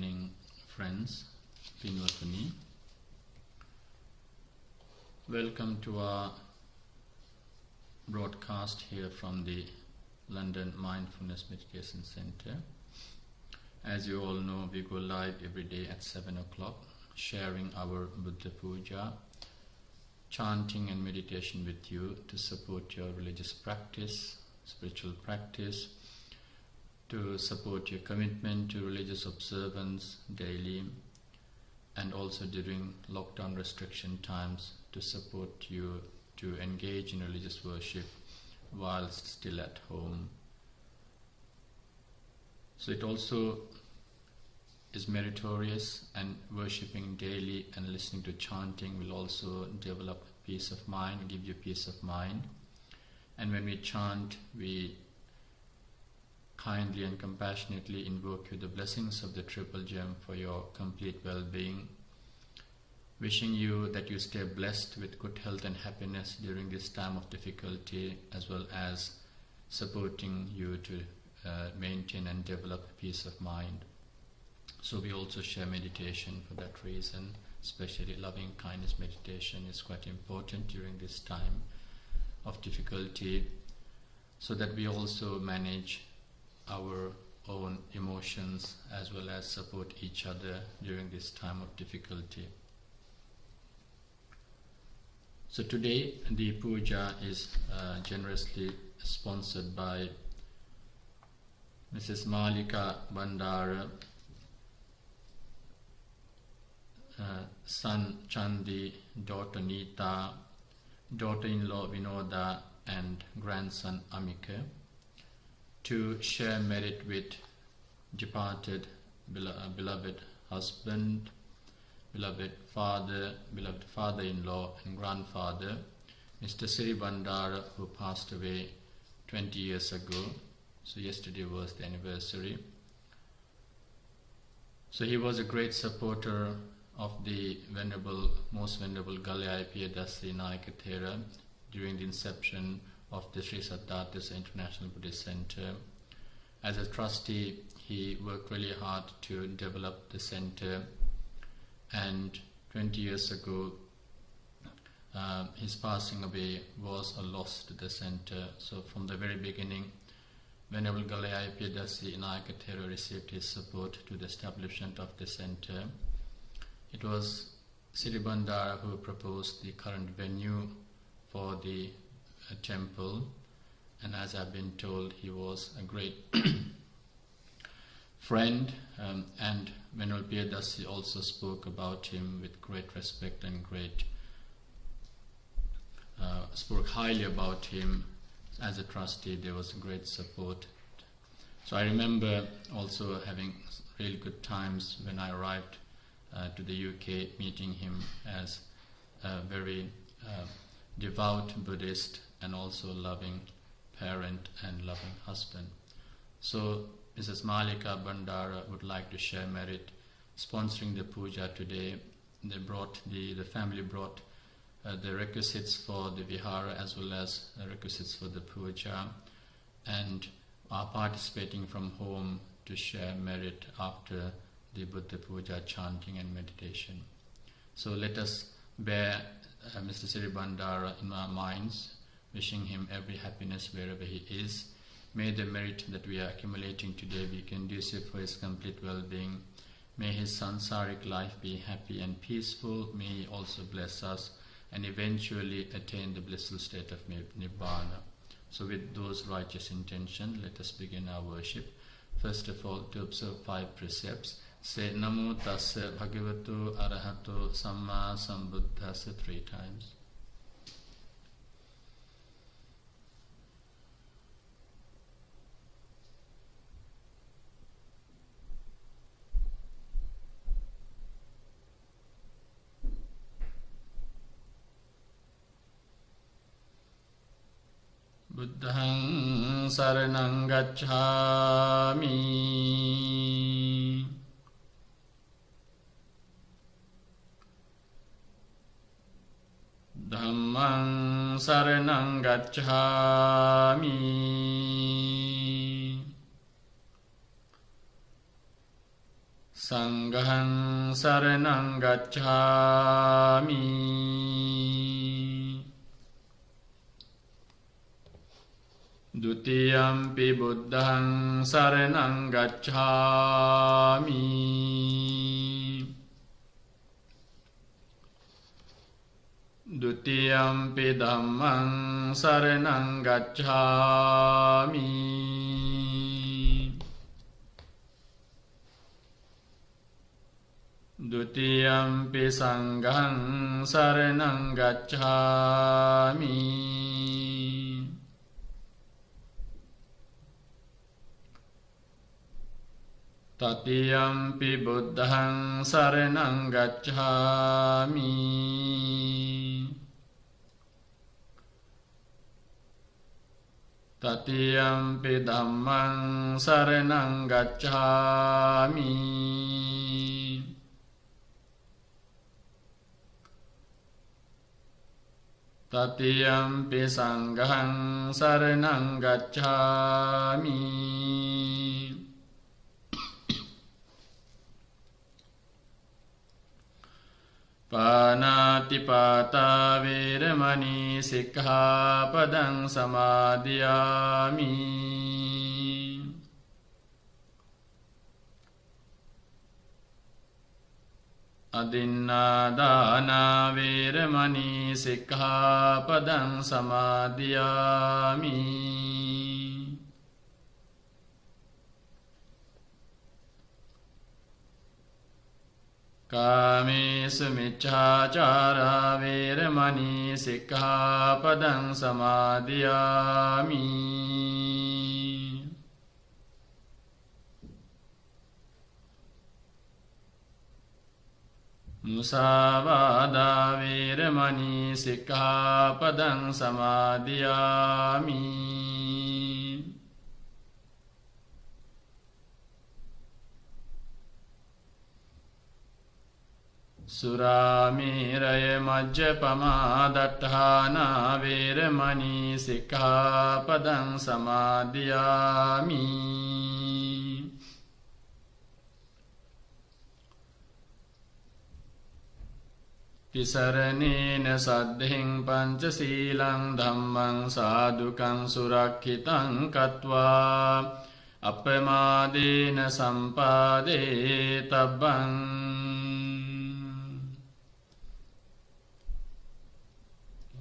evening, friends. Pinwatani. Welcome to our broadcast here from the London Mindfulness Meditation Center. As you all know, we go live every day at 7 o'clock, sharing our Buddha Puja, chanting and meditation with you to support your religious practice, spiritual practice, to support your commitment to religious observance daily, and also during lockdown restriction times to support you to engage in religious worship whilst still at home. So it also is meritorious, and worshipping daily and listening to chanting will also develop peace of mind, give you peace of mind. And when we chant, we kindly and compassionately invoke you the blessings of the Triple Gem for your complete well-being, wishing you that you stay blessed with good health and happiness during this time of difficulty, as well as supporting you to maintain and develop peace of mind. So we also share meditation for that reason, especially loving kindness meditation is quite important during this time of difficulty, so that we also manage our own emotions as well as support each other during this time of difficulty. So today the puja is generously sponsored by Mrs. Malika Bandara, son Chandi, daughter Nita, daughter-in-law Vinoda, and grandson Amika, to share merit with departed beloved husband, beloved father-in-law and grandfather, Mr. Siri Bandara, who passed away 20 years ago. So yesterday was the anniversary. So he was a great supporter of the most venerable Galaya Piyadasi Nayakathera during the inception of the Sri Saddharthas International Buddhist Center. As a trustee, he worked really hard to develop the center, and 20 years ago his passing away was a loss to the center. So from the very beginning, Venerable Galaya Piyadasi Nayakathera received his support to the establishment of the center. It was Siri Bandara who proposed the current venue for the temple, and as I've been told, he was a great friend, and Venerable Piyadasi also spoke about him with great respect and spoke highly about him. As a trustee, there was great support. So I remember also having really good times when I arrived to the UK, meeting him as a very devout Buddhist and also loving parent and loving husband. So Mrs. Malika Bandara would like to share merit sponsoring the puja today. The family brought the requisites for the vihara as well as requisites for the puja, and are participating from home to share merit after the Buddha Puja chanting and meditation. So let us bear Mr. Siri Bandara in our minds, wishing him every happiness wherever he is. May the merit that we are accumulating today be conducive for his complete well-being. May his sansaric life be happy and peaceful. May he also bless us and eventually attain the blissful state of Nibbana. So with those righteous intentions, let us begin our worship. First of all, to observe 5 precepts. Say Namo Tassa Bhagavato Arahato Samma Sambuddhassa 3 times. Buddhaṃ saraṇaṃ gacchāmi. Dhammaṃ saraṇaṃ gacchāmi. Sanghang saranang gacchami. Dutiyampi buddhang saranang gacchami. Dutiyampi dhammang saranang gacchami. Dutiyampi sanghang saranang gacchami. Tatiyampi buddhang saranang gacchami. Tatiyampi dhammang saranang gacchami. Tatiyampi sanghang saranang gacchami. Panatipata veramani sikkhapadang samadhiyami. Adinādāna veramani sikkhapadang samadhiyami. Kāmesu miccācārā veramani sikkhapadang samadhiyami. Musāvādā veramani sikkhapadang samadhiyami. Suramēraya majjapamādaṭṭhānā veramani sikkhapadang samadhiyami. Tisaranena saddhiṃ pañcasīlaṃ dhammaṃ sādhukaṃ surakkhitāṃ kattvā appamādena sampādetabbāṃ.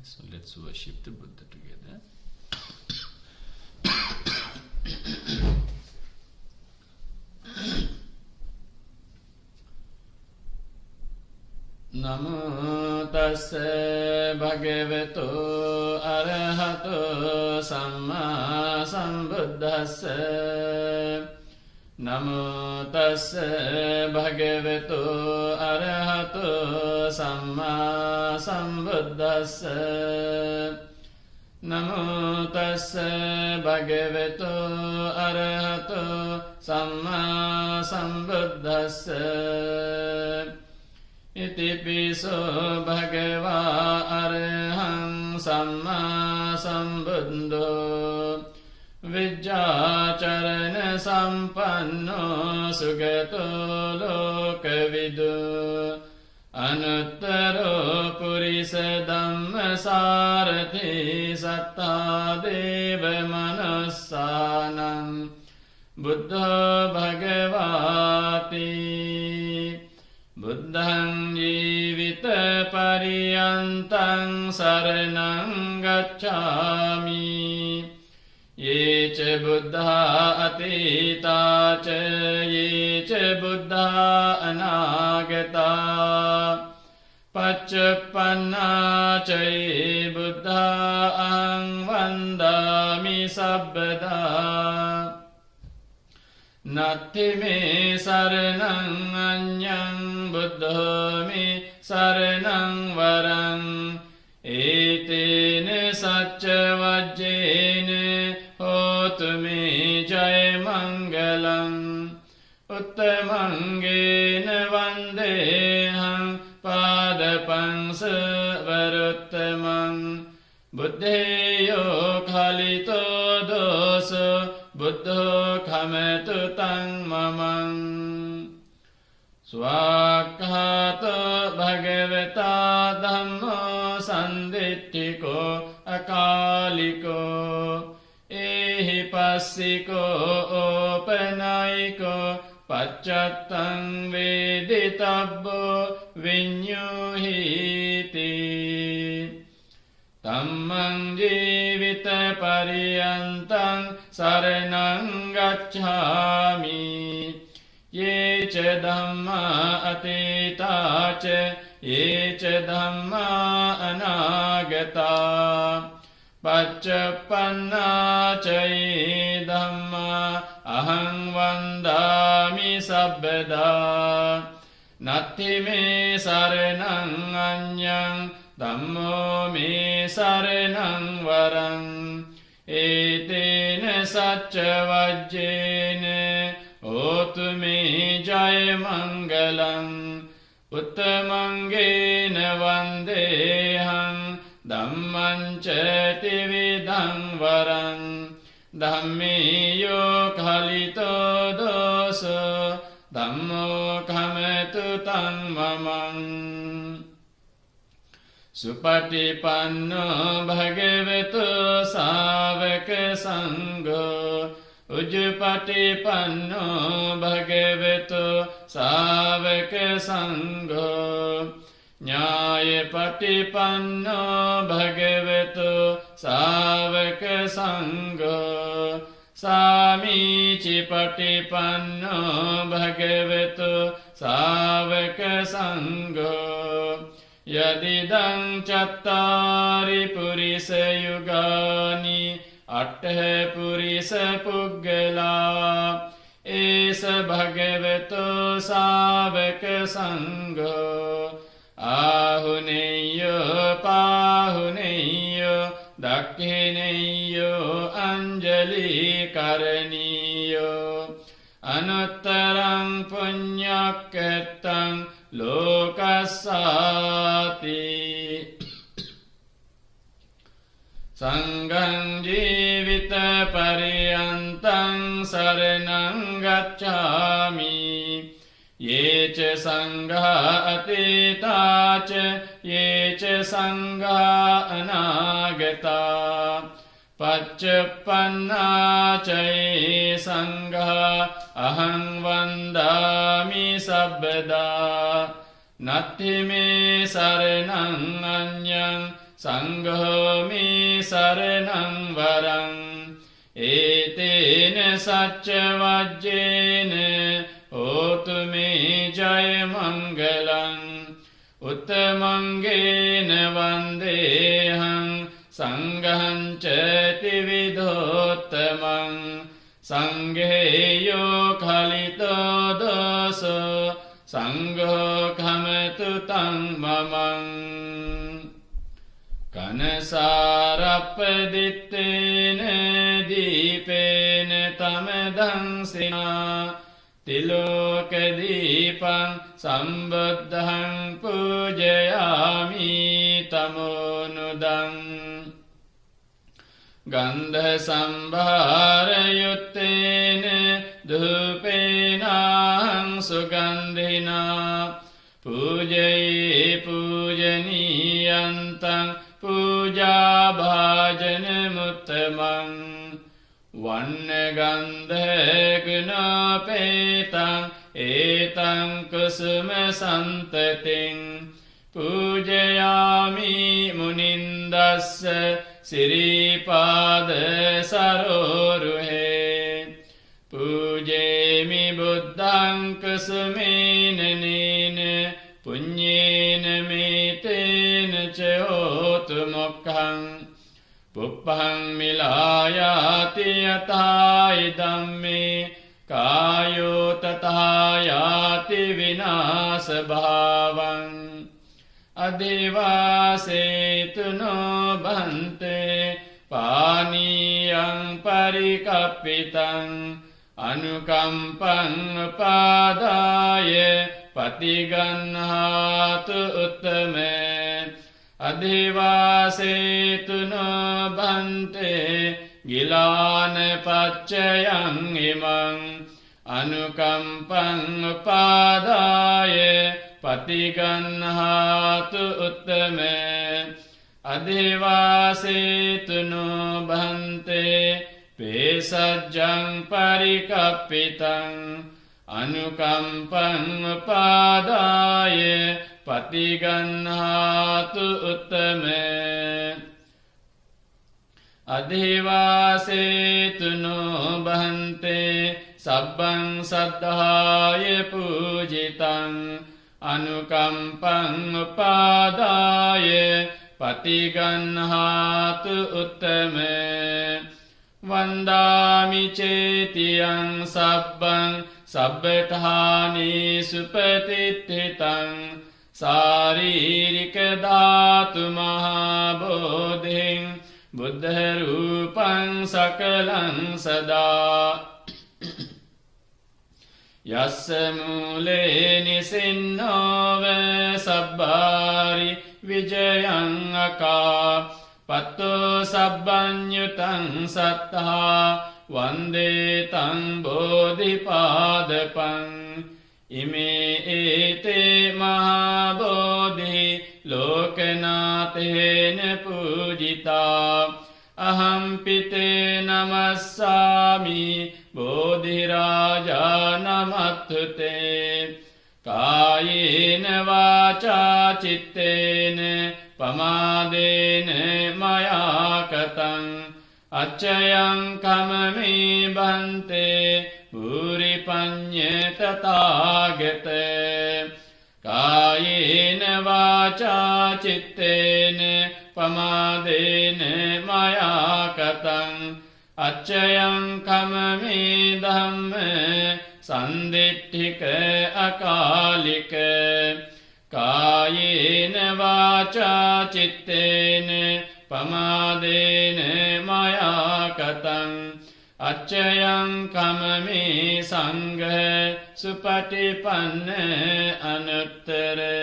So let's worship the Buddha together. Namo tassa bhagavato arahato samma sambuddhassa. Namo tassa bhagavato arahato samma sambuddhassa. Namo tassa bhagavato arahato samma sambuddhassa. Itipiso bhagavā arahaṃ sammā sambuddho vijjācarana sampanno sugato lokavidu anuttaro purisa dhammasārathi sattā deva manussānaṃ buddho bhagavāti. Buddhaṃ jīvita pariyantaṃ saranaṃ gacchāmi. Ye ca buddhā atītā ca ye ca buddhā anāgatā. Paccapannā ca ye buddhā ahaṃ vandāmi sabbadā. Natti me saranaṃ aññaṃ buddho me saranaṃ varaṃ. Etene sacca vajjene hotu me jaya mangalaṃ. Uttamangena vandehaṃ pādapaṃ savaruttamam. Buddheyo khalito doso buddho khamatu taṃ mamam. Swakhato bhagavata dhammo sanditthiko akaliko ehi passiko opanayiko paccattam veditabbo vinyuhiti Tammang jivita pariyantam saranam gacchami Ye ca dhamma atita ca ye ca dhamma anagata Paccapanna ca ye dhamma aham vandami sabbada Natti me saranam anyam Dhammo me saranam varam Etene sacca vajjene Otu me jaya mangalam Uttamangena vandeham Dhamman ceti vidam varam Dhammiyo khalito doso Dhammo khametu tam mamam Supatipanno bhagavatu savaka sangho Ujjapatipanno bhagavatu savaka sangho Nyayapatipanno bhagavatu savaka sangho Samicipatipanno bhagavatu savaka sangho Yadidang cattari purisa yugani Atte purisa puggala Esa bhagavato savaka sangho Ahuneyo pahuneyo Dakhineyo anjali karaniyo Anuttarang punyaketang lokasati Sangham jivita pariyantam saranam gacchami Ye ca sangha atita ca ye ca sangha anagata Paccapanna ca ye sangha aham vandami sabbada Natti me saranam anyam Sangho me saranam varam Etene sacca vajjene Otu me jaya mangalam Uttamangena vandeham Sangham ceti vidhottamam Sangheyo khalito doso Sangho khametu tam mamam Kanasarappadittene deepene tamadansina Tiloka deepam sambuddham pujayami tamonudam Gandha sambhara yuttene dhupenaham sugandhina Pujaye pujaniyantang puja bhajana muttamam Vanna gandha guna petang etang kusuma santating Pujayami munindassa siripada saroruhe Pujemi buddhang kusumena nene punyena metena cahotu mokkhaṃ Pupphaṃ milayati yathāi dhamme kāyo tathāyati vināsa bhāvaṃ Adhivasetu no bhante pāniyaṃ parikappitaṃ Anukampaṃ upādāya patiganhātu uttame Adhivasetu no bhante gilāna paccayaṃ imaṃ anukampang upādāye patiganhātu uttame adhivāsetu no bhante pesajjang parikappitaṃ anukampang upādāye patiganhātu uttame adhivāsetu no bhante sabbang saddhāye pūjitaṃ anukampang upādāye patiganhātu uttame vandāmi cetiyang sabbang sabbethāni supatitthitaṃ sāririka dhātu mahābodhiṃ buddha rūpaṃ sakalang sadā yassa mūle nisinno sabbāri vijayaṃ akā patto sabbanyutaṃ sattā vande taṃ bodhipādapaṃ ime ete mahābodhi lokanātena pūjitā aham pite namassāmi bodhirāja namattute kāyena vācā cittena pamādena maya kataṃ accayaṃ kamami bhante puripaññe tathāgate kāyena vācā cittena pamādena maya kataṃ accayaṃ kamami dhamme sanditthika akālika kāyena vācā cittena pamādena maya kataṃ accayaṃ kamami saṅgha supatipanna anuttara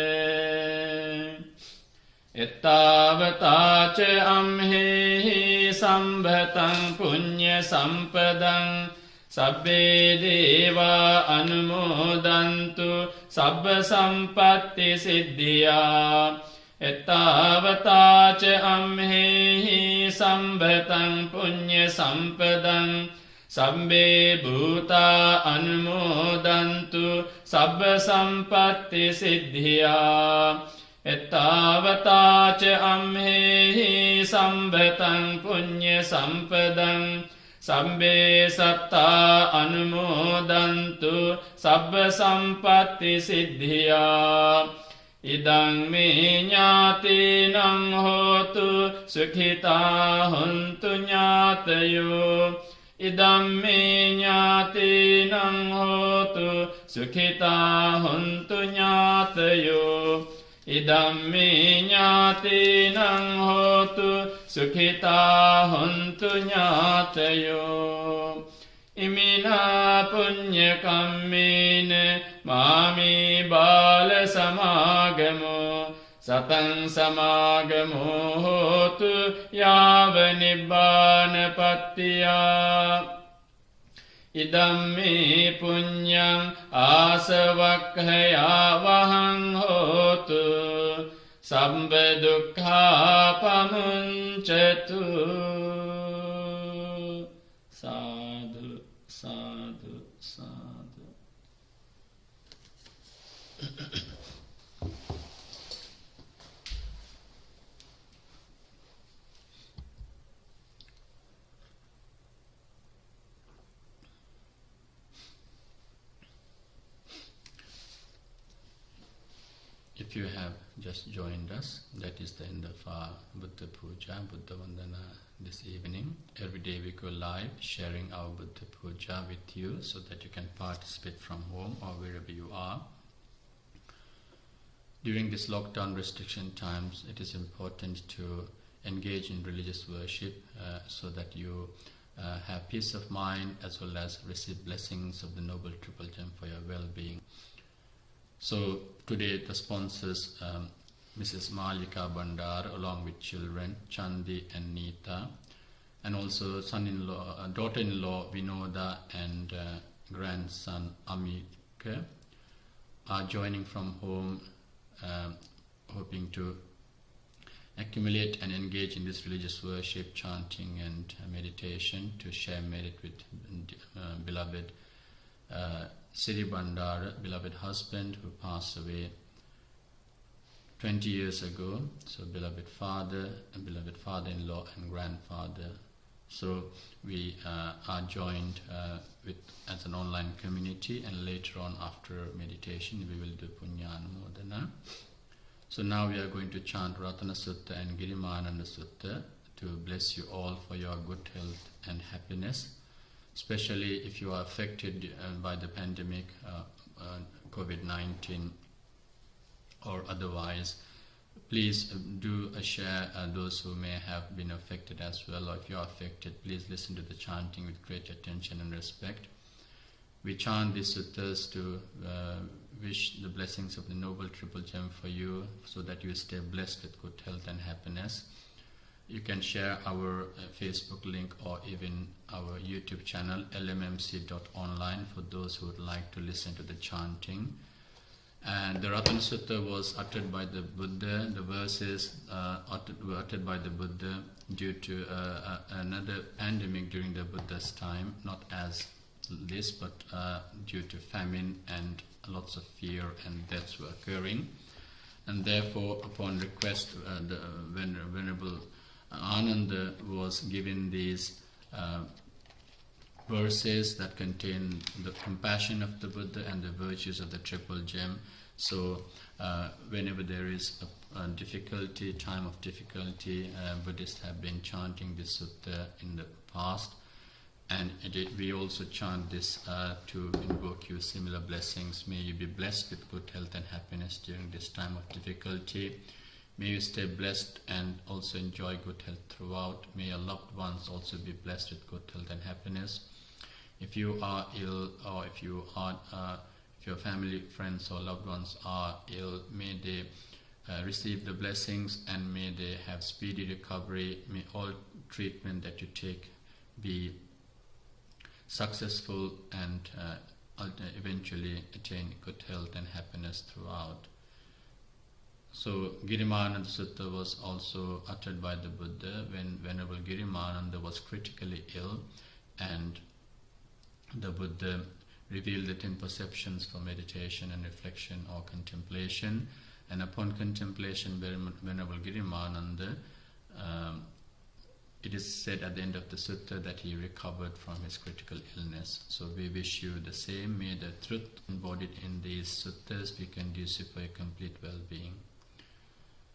ettāvatā ca amhehi sambhataṃ puñya sampadaṃ sabbe deva anumodantu sabba sampatti siddhiyā ettāvatā ca amhehi sambhataṃ puñya sampadaṃ sabbe bhūtā anumodantu sabba sampatti siddhiyā ettāvatā ca amhehi sambhataṃ puñya sampadaṃ sabbe sattā anumodantu sabba sampatti siddhiyā idaṃ me ñātīnaṃ hotu sukhitā hontu ñātayo idaṃ me ñātīnaṃ hotu sukhitā hontu ñātayo idaṃ me ñātīnaṃ hotu sukhitā hontu ñātayo imina puñya kammena māmi bāla samāgamo sataṃ samāgamo hotu yāva nibbāna pattiyā idaṃ me puñyaṃ āsavakkhayaṃ vahaṃ hotu sabba dukkha pamuncatu sadhu sadhu sadhu. If you have just joined us, that is the end of our Buddha Puja, Buddha Vandana this evening. Every day we go live sharing our Buddha Puja with you so that you can participate from home or wherever you are. During this lockdown restriction times, it is important to engage in religious worship so that you have peace of mind as well as receive blessings of the Noble Triple Gem for your well-being. So today the sponsors, Mrs. Malika Bandar along with children Chandi and Neeta, and also son-in-law, daughter-in-law Vinoda and grandson Amika are joining from home, hoping to accumulate and engage in this religious worship, chanting and meditation to share merit with beloved Siri Bandara, beloved husband who passed away 20 years ago. So beloved father and beloved father-in-law and grandfather. So we are joined as an online community, and later on after meditation we will do Punyanamodana. So now we are going to chant Ratana Sutta and Girimananda Sutta to bless you all for your good health and happiness, especially if you are affected by the pandemic, COVID-19 or otherwise. Please do share those who may have been affected as well, or if you are affected, please listen to the chanting with great attention and respect. We chant these suttas to wish the blessings of the Noble Triple Gem for you, so that you stay blessed with good health and happiness. You can share our Facebook link or even our YouTube channel, lmmc.online, for those who would like to listen to the chanting. And the Ratana Sutta was uttered by the Buddha. The verses were uttered by the Buddha due to another pandemic during the Buddha's time, not as this, but due to famine and lots of fear and deaths were occurring. And therefore, upon request, the Venerable Ananda was given these verses that contain the compassion of the Buddha and the virtues of the Triple Gem. So whenever there is a difficulty, time of difficulty, Buddhists have been chanting this sutta in the past, and we also chant this to invoke you similar blessings. May you be blessed with good health and happiness during this time of difficulty. May you stay blessed and also enjoy good health throughout. May your loved ones also be blessed with good health and happiness. If you are ill, or if your family, friends or loved ones are ill, may they receive the blessings and may they have speedy recovery. May all treatment that you take be successful and eventually attain good health and happiness throughout. So Girimananda Sutta was also uttered by the Buddha when Venerable Girimananda was critically ill, and the Buddha revealed the 10 perceptions for meditation and reflection or contemplation. And upon contemplation, Venerable Girimananda, it is said at the end of the sutta that he recovered from his critical illness. So we wish you the same. May the truth embodied in these suttas be conducive for a complete well-being.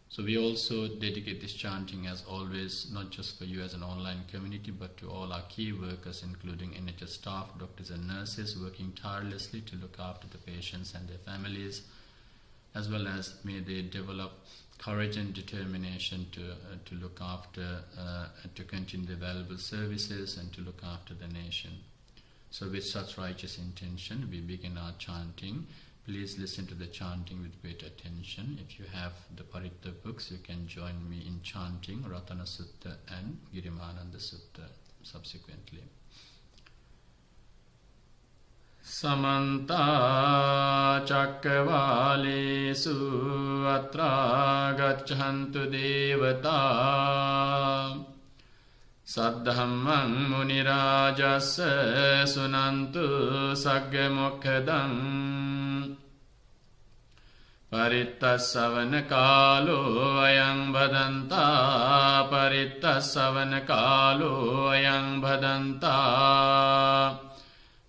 So we also dedicate this chanting, as always, not just for you as an online community, but to all our key workers, including NHS staff, doctors and nurses, working tirelessly to look after the patients and their families, as well as may they develop courage and determination to look after, to continue the valuable services and to look after the nation. So with such righteous intention, we begin our chanting. Please listen to the chanting with great attention. If you have the Paritta books, you can join me in chanting Ratana Sutta and Girimananda Sutta subsequently. Samanta Cakkavalesu Atra Gacchantu Devata Saddhammang Munirajassa Sunantu Sagga Mokkadam Paritta Savana Kalo Ayang Bhadanta Paritta Savana Kalo Ayang Bhadanta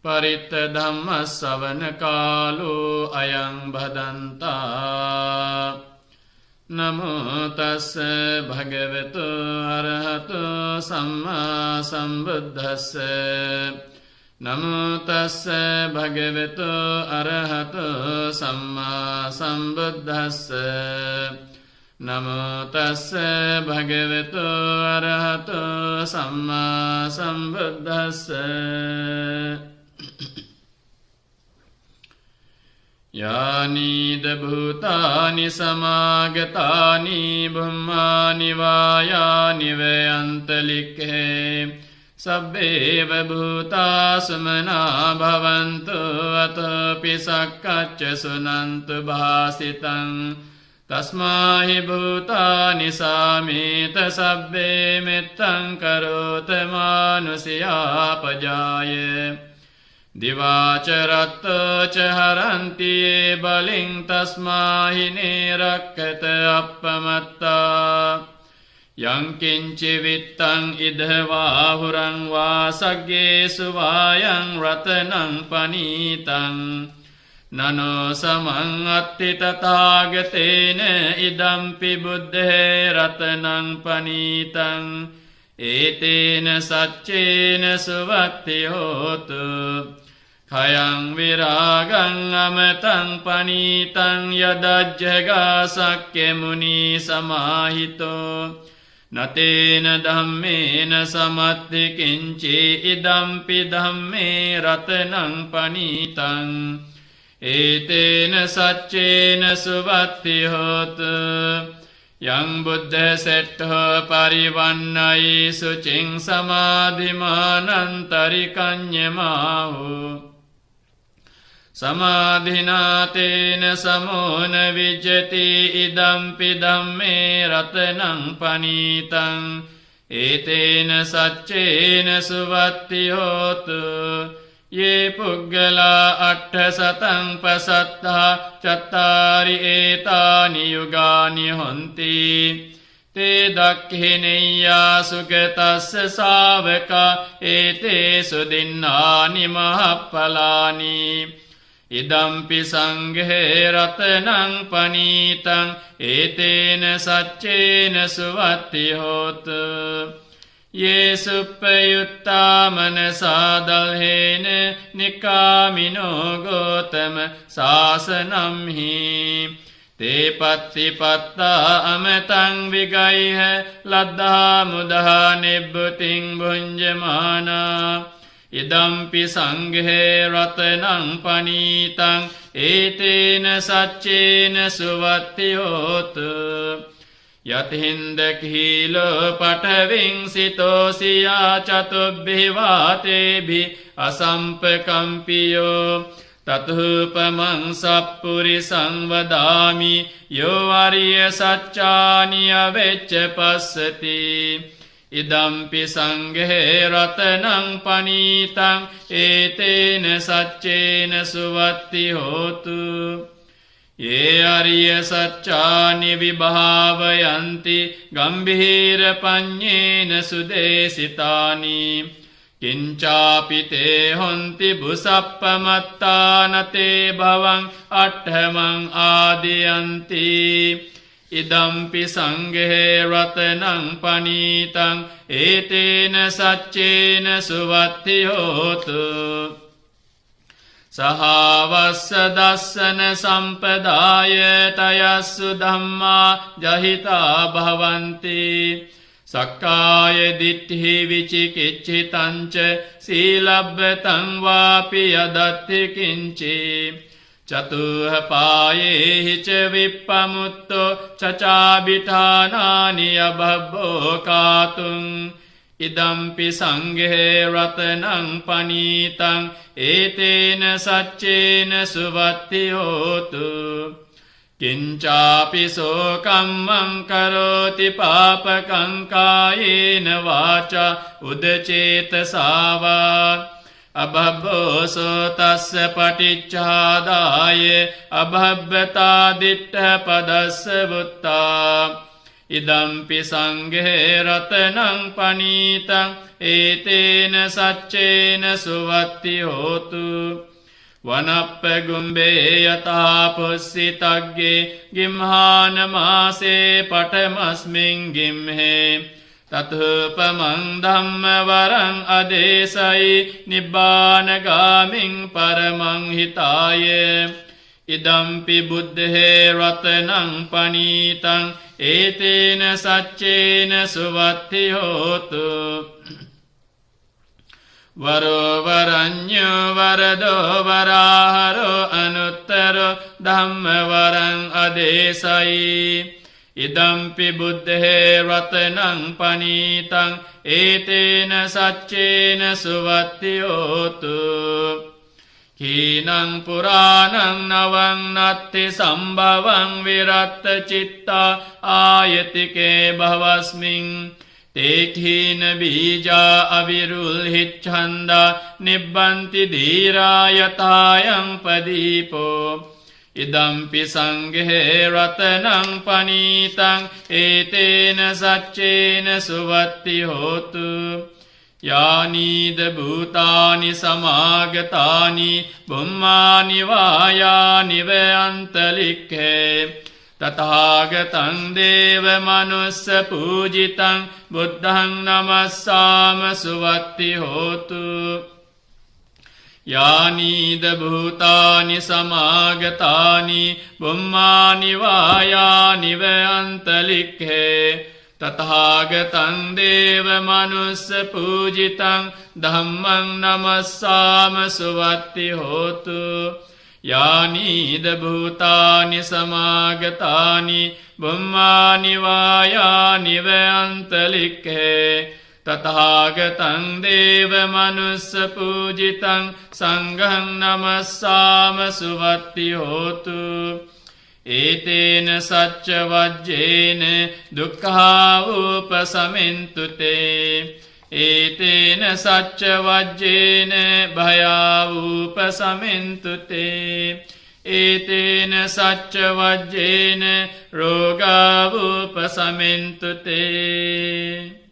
Paritta Dhamma Savana Kalo Ayang Bhadanta Namo Tassa Bhagavato Arahato Samma Sambuddhassa Namo Tassa Bhagavato Arahato Samma Sambuddhassa Namo Tassa Bhagavato Arahato Samma Sambuddhassa Yani dabhutani samagatani bhummani vayani vayantalikhe Sabbeva bhuta sumana bhavantu atopi sakkacca sunantu bhasitam tasmahi bhutani samita sabbe mettam karota manusya pajaye Divacharatto ca haranti baling tasmahi nirakkata appamatta Yankinci vittang idhvahurang vasagye suvayang ratanang panitang Nano samang atti tathagatena idampi buddhe ratanang panitang Etena saccena suvatti hotu Khayang viragang amatang panitang yadajjaga sakke muni samahito Natena dhammena samatti kinci idampi dhamme ratanang panitang Etena saccena suvatti hotu Yang buddha settho parivannai sucing samadhimanantari kanyamahu Samadhinatena samona vijjati idampi dhamme ratanang panitang Etena saccena suvatti hotu Ye puggala atta satang pasattha chattari etani yugani honti Te dakkhineya sugatassa savaka ete sudinnani mahappalani Idampi sanghe ratanang panitang etena saccena suvatti hotu Ye suppayutta manasa dalhena nikamino gotama sasanam hi Te patti patta amatang vigaiha laddha mudha nibbuting bhunjamana Idampi sanghe ratanang panitang etena saccena suvatti hotu Yathindakhilo pataving sitosiya chatubhi vatebhi asampakampiyo Tathupamang sappuri sangvadami yo ariya saccani avecca passati Idampi sanghe ratanang panitang etena saccena suvatti hotu Ye ariya saccani vibhavayanti gambhira panyena sudesitani Kincapi te honti busappamattana te bhavang atthamang adiyanti Idampi sanghe ratanang panitang etena saccena suvatti hotu Sahavassa dassana sampadaya tayassu dhamma jahita bhavanti Sakkaya ditthi vichikicchitanca silabbatang vapi yadatti kinci Chatuha payehi ca vippamutto cacabithanani abhabbo katung Idampi sanghe ratanang panitang etena saccena suvatti hotu Kincapi sokammang karoti papakang kayena vaca udacetasava Abhabbo sotassa paticchādāye abhabbata ditta padassa vutta Idampi sanghe ratanang panitang etena saccena suvatti hotu Vanappa gumbe yatā pussitagge gimhāna māse patamasmiṃ gimhe Tathupamang dhamma varang adesai nibbāna gāmiṃ paramang hitāye Idampi buddhe ratanang panitang etena saccena suvatti hotu Varo varanyo varado varaharo anuttaro dhamma varang adesai idampi buddhe ratanang panitang etena saccena suvattiyotu kīnang purānang navang natti sambhavang viratta citta āyatike bhavasmiṃ te khīna bīja avirulhiccanda nibbanti dhīrā yatāyaṃ padīpo idampi sanghe ratanang panitang etena saccena suvatti hotu yānīda bhūtāni samāgatāni bummāni vāyāni vayantalikkhe tathāgataṃ deva manussa pūjitaṃ buddhaṃ namassāma suvatti hotu yānīda bhūtāni samāgatāni bummāni vāyāni vayantalikkhe tathāgataṃ deva manussa pūjitaṃ dhammaṃ namassāma suvatti hotu yānīda bhūtāni samāgatāni bummāni vāyāni vayantalikkhe tathāgataṃ deva manussa pūjitaṃ saṅgham namassāma suvatti hotu etena sacca vajjena dukkha upasamintu te etena sacca vajjena bhaya upasamintu te etena sacca vajjena roga upasamintu te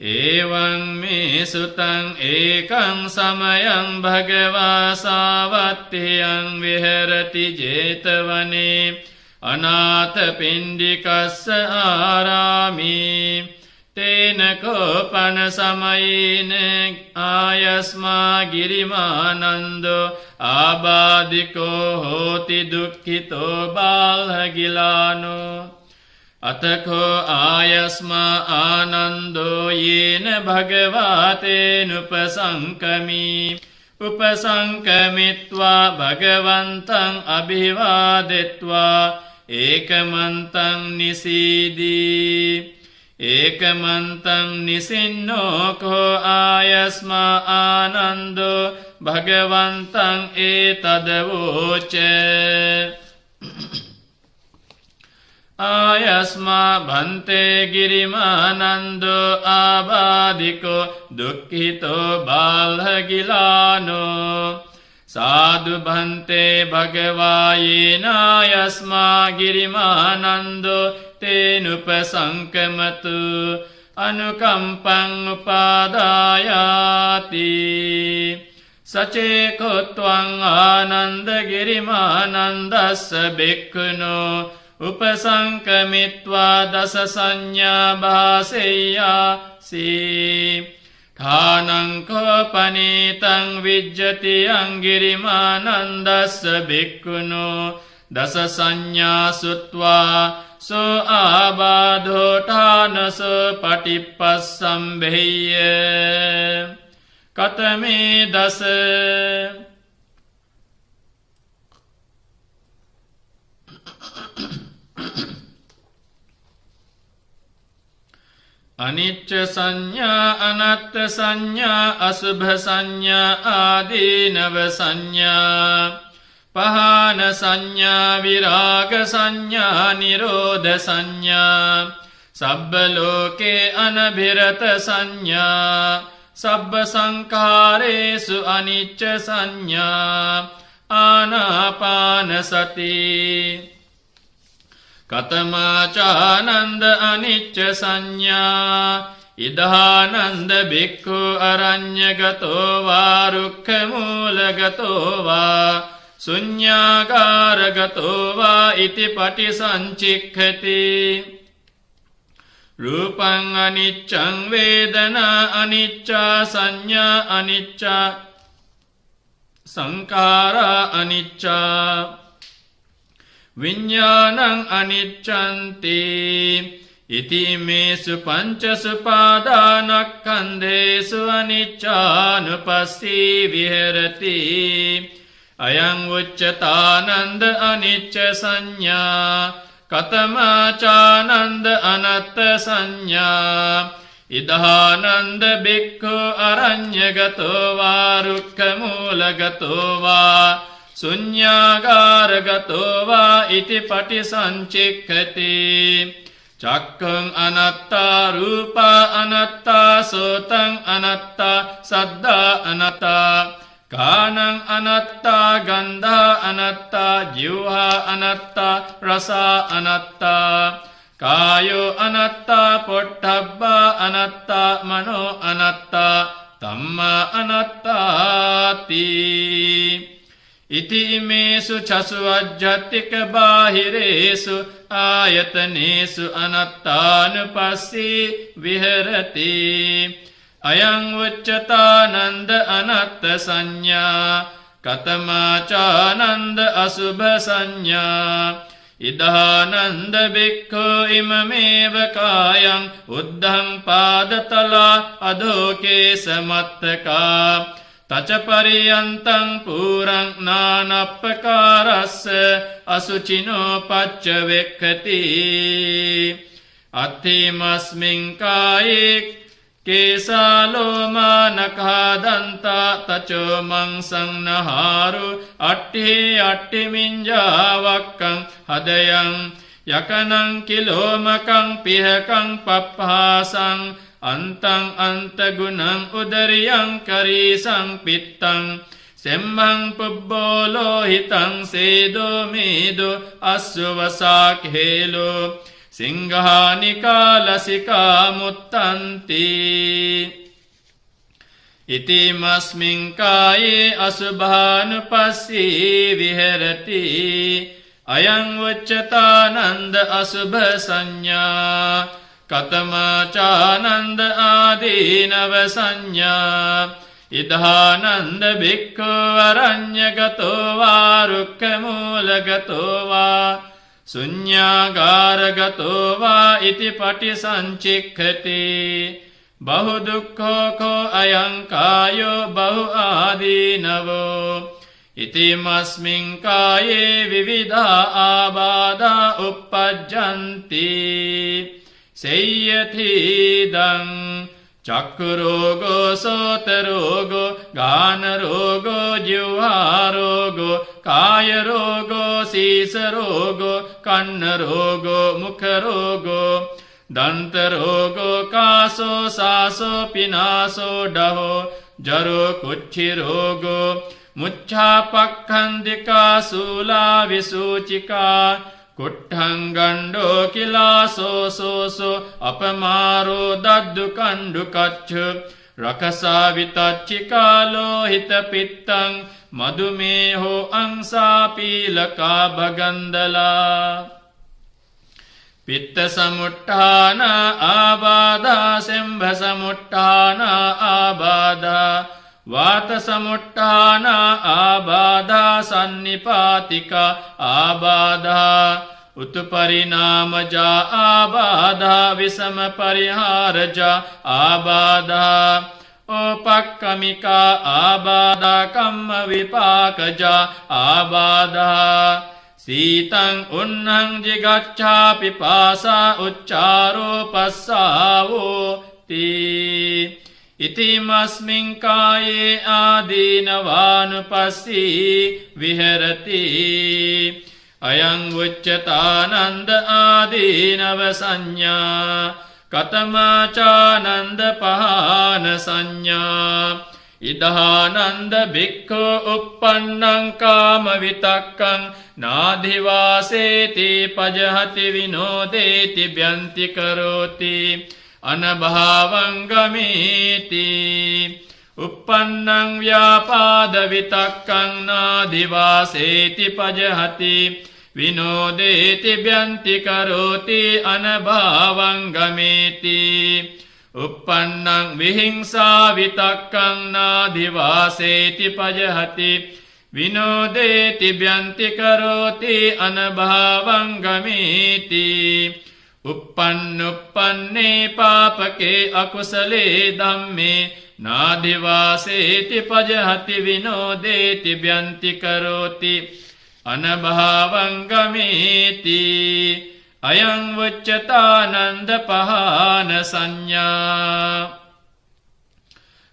evaṃ me sutaṃ ekaṃ samayaṃ bhagavā sāvattiyaṃ viharati jetavane anātha pindikassa ārāmi tena kopana samayena āyasmā girimānando ābādiko hoti dukkhito bālhagilāno atako āyasmā ānando yena bhagavāte nupasankami upasankamitva bhagavantaṃ abhivādetva ekamantaṃ nisīdi ekamantaṃ nisinno ko āyasmā ānando bhagavantaṃ etadavoce āyasmā bhante girimānando ābādiko dukkhito bālhagilāno sādhu bhante bhagavā yena āyasmā girimānando tenupasankamatu anukampaṃ upādāyāti saceko tvaṃ ānanda girimānandassa bhikkhuno upasankamitva dasa saññā bhāseyyāsi thānaṃ kopanītaṃ vijjati girimānandassa bhikkhuno dasa saññā sutva so ābādho thānaso patippassambeయ్య katame dasa anicca saññā anatta saññā asubha saññā ādīnava saññā pahāna saññā virāga saññā nirodha saññā sabba loke anabhirata saññā sabba saṅkhāresu anicca saññā ānāpāna sati katamācānanda anicca saññā idhānanda bhikkhu aranyagato vā rukkhamūlagato vā suññāgāragato vā iti patisañcikkhati rūpaṃ aniccaṃ vedanā anicca saññā anicca saṅkhārā anicca viññānaṃ aniccanti iti mesu pancasu pādānakkhandhesu aniccānupassī viharati අයං උච්චතානන්ද අනිච්ච සංඥා කතමාචානන්ද අනත්ත සංඥා ඉදහානන්ද බික්ඛු අරඤ්ඤගතෝ වා රුක්ඛමූලගතෝ වා ශුඤ්ඤාගාරගතෝ වා ඉති පටිසංචික්ඛති චක්ඛං අනත්තා රූපා අනත්තා සෝතං අනත්තා සද්දා අනත්තා කානං අනත්තා ගන්ධා අනත්තා ජීවහා අනත්තා රසා අනත්තා කායෝ අනත්තා පොට්ඨබ්බා අනත්තා මනෝ අනත්තා ධම්මා අනත්තාති ඉතිමේසු චසු අජ්ජත්තික බාහිරේසු ආයතනේසු අනත්තානුපස්සී විහෙරති අයං උච්චතානන්ද අනත්ත සංඥා කතමාචානන්ද අසුභ සංඥා ඉදහානන්ද බික්ඛු ඉමමේව කායං උද්ධං පාදතලා අධෝකේ සමත්තකා තච පරියන්තං පුරං නානප්පකාරස්ස අසුචිනෝ පච්චවෙක්ඛති අත්ථිමස්මින් කායේ කේසාලෝමා නඛාදන්තා තචෝ මංසං නහාරු අට්ඨි මිඤ්ජාවක්කං හදයං යකනං කිලෝමකං පිහකං පප්පාසං අන්තං අන්තගුණං උදරියං කරීසං පිත්තං සෙම්මං පුබ්බෝලෝහිතං සේදෝ මේදෝ අස්සවසා කේලෝ සිංහානිකා ලසිකා මුත්තන්ති ඉතිමස්මින් කායේ අසුභානුපස්සී විහෙරති අයං උච්චතානන්ද අසුභ සංඥා කතමාචානන්ද ආදීනව සංඥා ඉදහානන්ද බික්ඛු අරඤ්ඤගතෝ වා රුක්ඛමූලගතෝ වා ශුඤ්ඤාගාරගතෝ වා ඉති පටිසංචික්ඛති බහු දුක්ඛෝ කෝ අයං කායෝ බහු ආදීනවෝ ඉතිමස්මින් කායේ විවිධා ආබාධා uppajjanti සේයතිදං චක්ඛුරෝගෝ සෝතරෝගෝ ගානරෝගෝ ජීවහාරෝගෝ කායරෝගෝ සීසරෝගෝ කන්නරෝගෝ මුඛරෝගෝ දන්තරෝගෝ කාසෝ සාසෝ පිනාසෝ ඩහෝ ජරෝ කුච්චිරෝගෝ මුච්ඡාපක්ඛන්දිකා සූලා විසූචිකා කුට්ඨං ගණ්ඩෝ කිලාසෝ සෝසෝ අපමාරෝ දද්දු කණ්ඩු කච්ච රකසා විතච්චිකා ලෝහිත පිත්තං මදුමේහෝ අංසා පීලකා භගන්දලා පිත්ත සමුට්ඨාන ආබාධා සෙම්භ සමුට්ඨාන ආබාධා වාත සමුට්ඨාන ආබාධා සන්නිපාතිකා ආබාධා උතුපරිණාමජා ආබාධා විසම පරිහාරජා ආබාධා ඕපක්කමිකා ආබාධා කම්ම විපාකජා ආබාධා සීතං උන්නං ජිගච්ඡා පිපාසා උච්චාරෝ පස්සාවෝ තී ඉතිමස්මින් කායේ ආදීනවානුපස්සී විහෙරති අයං උච්චතානන්ද ආදීනව සංඥා කතමාචානන්ද පහාන සංඥා ඉදහානන්ද බික්ඛු uppannං කාම විතක්කං නාධිවාසේති පජහති විනෝදේති භ්‍යන්ති කරෝති අනභාවං ගමේති uppannං ව්‍යාපාද විතක්කං නාධිවාසේති පජහති විනෝදේති භ්‍යන්ති කරෝති අනභාවං ගමේති uppannං විහිංසා විතක්කං නාධිවාසේති පජහති විනෝදේති භ්‍යන්ති කරෝති අනභාවං ගමේති uppannuppanne පාපකේ අකුසලේ ධම්මේ නාදිවාසේති පජහති විනෝදේති භ්‍යන්ති කරෝති අනභාවං ගමේති අයං වච්චතානන්ද පහන සංඥා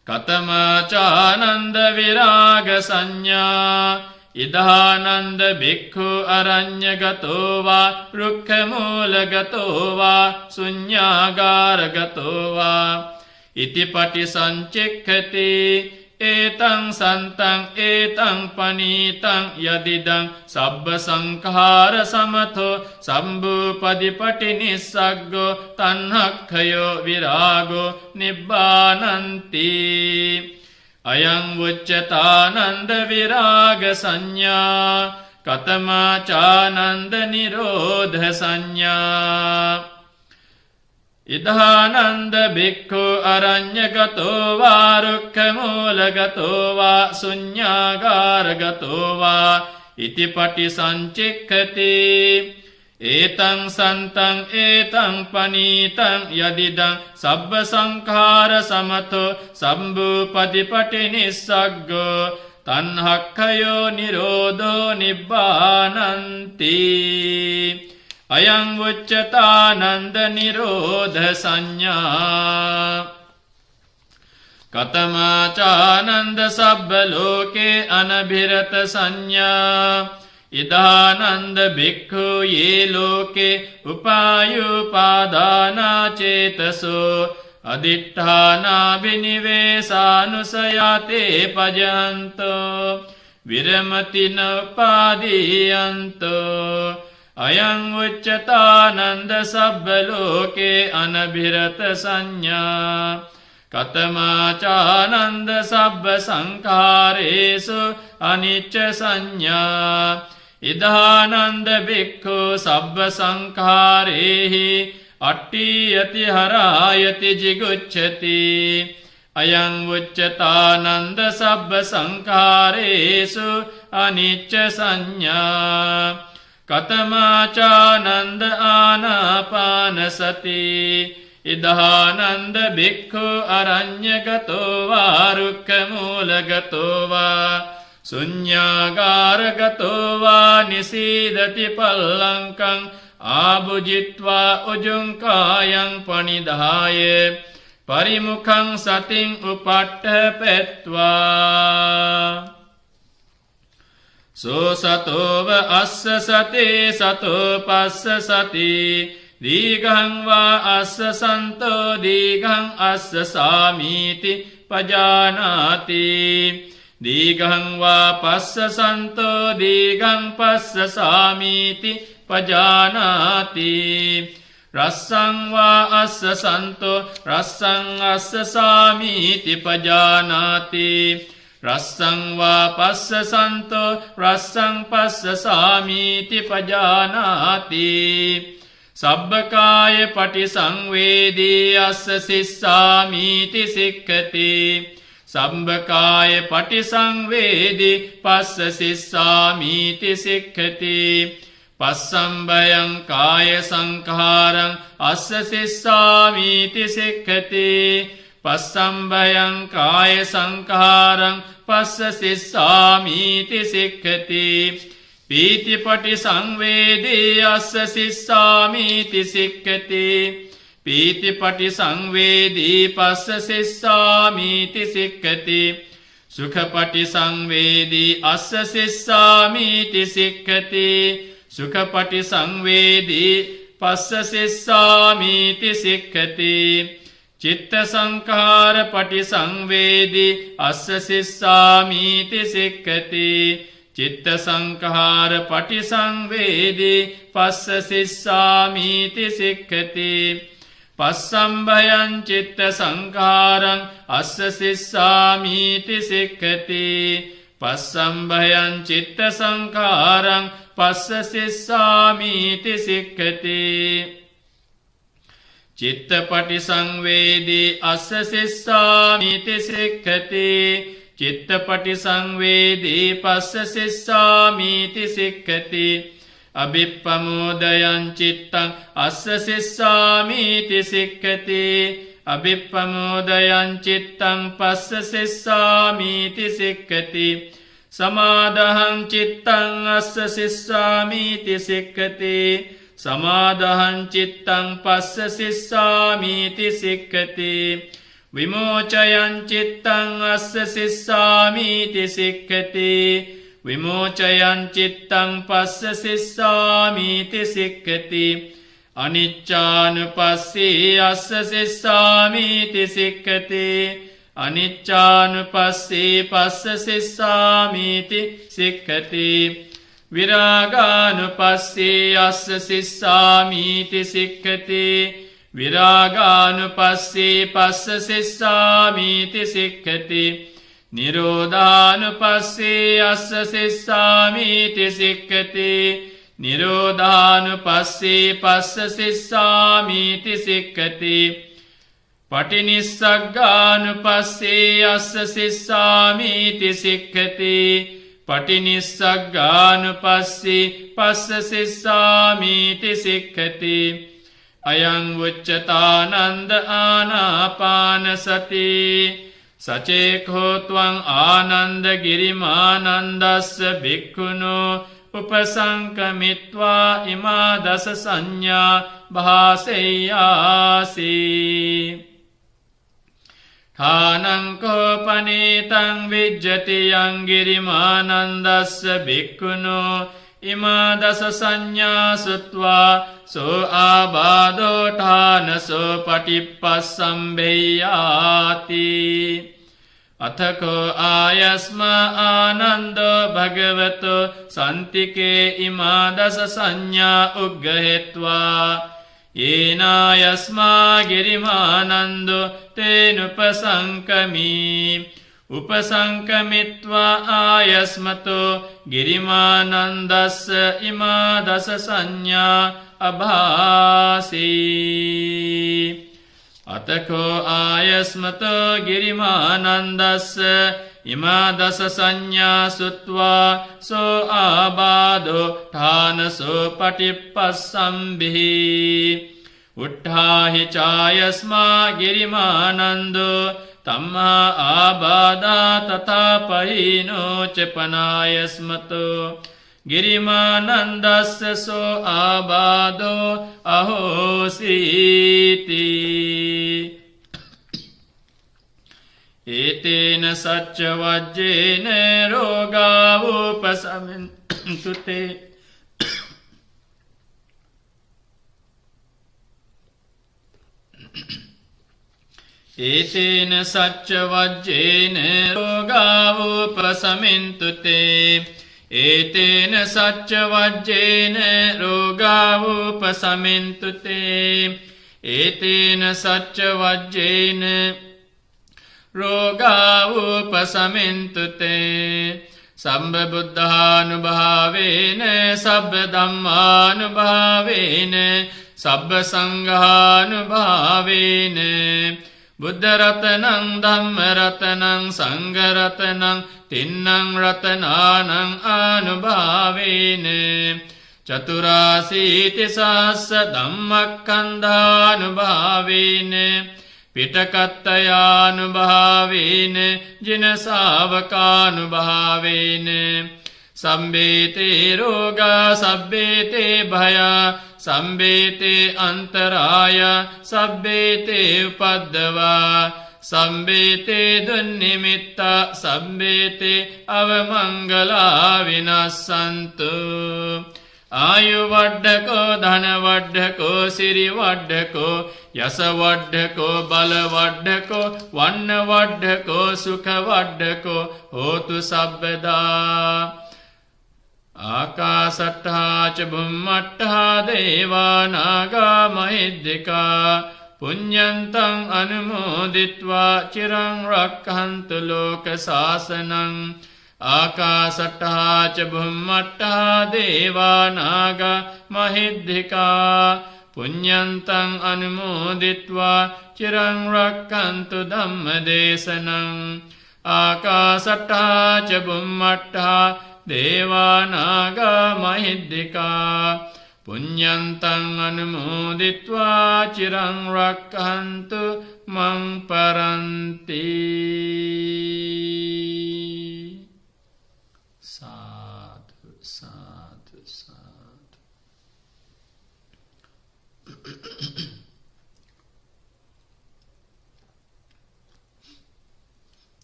කතමාචානන්ද විරාග සංඥා ඉදානන්ද බික්ඛු අරඤ්ඤගතෝ වා රුක්ඛමූලගතෝ වා ශුඤ්ඤාගාරගතෝ වා ඉති පටිසංචෙක්ඛති ඒතං සන්තං ඒතං පනීතං යදිදං සබ්බ සංඛාර සමතෝ සම්බුපදීපටි නිස්සග්ගෝ තණ්හක්ඛයෝ විරාගෝ නිබ්බානන්ති අයං වුච්චතානන්ද විරාග සංඥා කතමාචානන්ද නිරෝධ සංඥා ඉදානන්ද බික්ඛු අරඤ්ඤගතෝ වා රුක්ඛමූලගතෝ වා ශුඤ්ඤාගාරගතෝ වා ඉති පටිසංචෙක්ඛති ඒතං සන්තං ඒතං පනීතං යදිදං සබ්බ සංඛාර සමතෝ සම්බුපදීපටි නිස්සග්ගෝ තණ්හක්ඛයෝ නිරෝධෝ නිබ්බානන්ති අයං වුච්චතානන්ද නිරෝධ සංඥා කතමාචානන්ද සබ්බ ලෝකේ අනභිරත සංඥා ඉදානන්ද බික්ඛු යේ ලෝකේ උපායුපාදානා චේතසෝ අදිඨානා විනිවේසානුසයාතේ පජන්තෝ විරමති නපාදීයන්තෝ අයං උච්චතානන්ද සබ්බ ලෝකේ අනභිරත සංඥා කතමාචානන්ද සබ්බ සංඛාරේසු අනිච්ච සංඥා ඉදානන්ද බික්ඛු සබ්බ සංඛාරේහි අට්ඨියති හරායති jigucchati අයං උච්චතානන්ද සබ්බ සංඛාරේසු අනිච්ච සංඥා කතමාචානන්ද ආනාපාන සති ඉදානන්ද බික්ඛු අරඤ්ඤගතෝ වා රුක්ඛමූලගතෝ වා ශුඤ්ඤාගාරගතෝ වා නිසීදති පල්ලංකං ආභුජිත්වා උජුං කායං පනිදාය පරිමුඛං සතින් උපට්ඨපෙත්වා සෝ සතෝව අස්ස සතේ සතෝ පස්ස සති දීඝං වා අස්ස සන්තෝ දීඝං අස්ස සාමීති පජානාති දීඝං වා පස්ස සන්තෝ දීඝං පස්ස සාමීති පජානාති රස්සං වා අස්ස සන්තෝ රස්සං අස්ස සාමීති පජානාති රස්සං වා පස්ස සන්තෝ රස්සං පස්ස සාමීති පජානාති සබ්බකාය පටිසංවේදී අස්ස සිස්සාමීති සික්ඛති සබ්බකාය පටිසංවේදී පස්ස සිස්සාමීති සික්ඛති පස්සම්බයං කාය සංඛාරං අස්ස සිස්සාමීති සික්ඛති පස්සම්බයං කාය සංඛාරං පස්ස සිස්සාමීති සික්ඛති පීතිපටි සංවේදී අස්ස සිස්සාමීති සික්ඛති පීතිපටි සංවේදී පස්ස සිස්සාමීති සික්ඛති සුඛපටි සංවේදී අස්ස සිස්සාමීති සික්ඛති සුඛපටි සංවේදී පස්ස සිස්සාමීති සික්ඛති චිත්ත සංඛාර පටි සංවේදී අස්ස සිස්සාමීති සික්ඛති චිත්ත සංඛාර පටි සංවේදී පස්ස සිස්සාමීති සික්ඛති පස්සම්භයං චිත්ත සංඛාරං අස්ස සිස්සාමීති සික්ඛති පස්සම්භයං චිත්ත සංඛාරං පස්ස සිස්සාමීති සික්ඛති චිත්තපටි සංවේදී අස්ස සිස්සාමීති සික්ඛති චිත්තපටි සංවේදී පස්ස සිස්සාමීති සික්ඛති අභිප්පමෝදයං චිත්තං අස්ස සිස්සාමීති සික්ඛති අභිප්පමෝදයං චිත්තං පස්ස සිස්සාමීති සික්ඛති සමාදහං චිත්තං අස්ස සිස්සාමීති සික්ඛති සමාදහං චිත්තං පස්ස සිස්සාමීති සික්ඛති විමෝචයං චිත්තං අස්ස සිස්සාමීති සික්ඛති විමෝචයං චිත්තං පස්ස සිස්සාමීති සික්ඛති අනිච්ඡානුපස්සී අස්ස සිස්සාමීති සික්ඛති අනිච්ඡානුපස්සී පස්ස සිස්සාමීති සික්ඛති විරාගානුපස්සී අස්ස සිස්සාමීති සික්ඛති විරාගානුපස්සී පස්ස සිස්සාමීති සික්ඛති නිරෝධානුපස්සී අස්ස සිස්සාමීති සික්ඛති නිරෝධානුපස්සී පස්ස සිස්සාමීති සික්ඛති පටිනිස්සග්ගානුපස්සී අස්ස සිස්සාමීති සික්ඛති පටිනිස්සග්ගානුපස්සී පස්ස සිස්සාමීති සික්ඛති අයං උච්චතානන්ද ආනාපානසති සචේකෝ ත්වං ආනන්ද ගිරිමානන්දස්ස භික්ඛුනෝ උපසංකමිත්වා ඉමා දස සංඥා භාසෙය්‍යාසි ථානං කෝපනීතං විජ්ජති යං ගිරිමානන්දස්ස භික්ඛුනෝ ඉමා දස සංඥා සුත්වා සෝ ආබාධෝ ඨානසෝ පටිප්පස්සම්භෙය්‍යාති අතකෝ ආයස්මා ආනන්දෝ භගවතෝ සන්තිකේ ඉමා දස සංඥා උග්ගහෙත්වා ඒනායස්මා ගිරිමානන්දෝ තේනුපසංකමී උපසංකමිත්වා ආයස්මතෝ ගිරිමානන්දස්ස ඉමා දස සංඥා අභාසී අතකෝ ආයස්මතෝ ගිරිමානන්දස්ස ඉමා දස සංඥා සුත්වා සෝ ආබාධෝ ඨානසෝ පටිප්පස්සම්භිහි උට්ඨාහි චායස්මා ගිරිමානන්දෝ තම්මා ආබාධා තථාපහිනෝ චපනායස්මතෝ ගිරිමානන්දස්ස සෝ ආබාධෝ අහෝසීති ඒතේන සච්ච වජ්ජේන රෝගාවෝපසමන්තු තේ ඒතේන සච්ච වජ්ජේන රෝගාවෝපසමන්තු තේ ඒතේන සච්ච වජ්ජේන රෝගාවෝපසමන්තු තේ ඒතේන සච්ච වජ්ජේන රෝගාවෝපසමන්තු තේ සම්බ බුද්ධානුභාවේන සබ්බ ධම්මානුභාවේන සබ්බ සංඝානුභාවේන බුද්ධ රතනං ධම්ම රතනං සංඝ රතනං තින්නං රතනානං ආනුභාවේන චතුරාසීති සහස්ස ධම්මක්ඛන්ධානුභාවේන පිටකත්තයානුභාවේන ජින ශාවකානුභාවේන සම්බේතේ රෝගා සබ්බේතේ භයා සම්බේතේ අන්තරාය සබ්බේතේ උපද්දවා සම්බේතේ දුන්නිමිත්තා සම්බේතේ අවමංගලා විනස්සන්තු ආයු වඩ්ඩකෝ ධන වඩ්ඩකෝ සිරි වඩ්ඩකෝ යස වඩ්ඩකෝ බල වඩ්ඩකෝ වන්න වඩ්ඩකෝ සුඛ වඩ්ඩකෝ හෝතු සබ්බදා ආකාසට්ඨා ච බුම්මට්ඨා දේවා නාග මහිද්దికා පුඤ්ඤන්තං අනුමෝදිත්වා චිරං රක්ඛන්තු ලෝක සාසනං ආකාසට්ඨා ච බුම්මට්ඨා දේවා නාග මහිද්దికා පුඤ්ඤන්තං අනුමෝදිත්වා චිරං රක්ඛන්තු ධම්මදේශනං ආකාසට්ඨා ච බුම්මට්ඨා දේවා නාග මහිද්దికා Punyantang anumoditva chirang rakkantu mang paranti. Sadhu, sadhu, sadhu.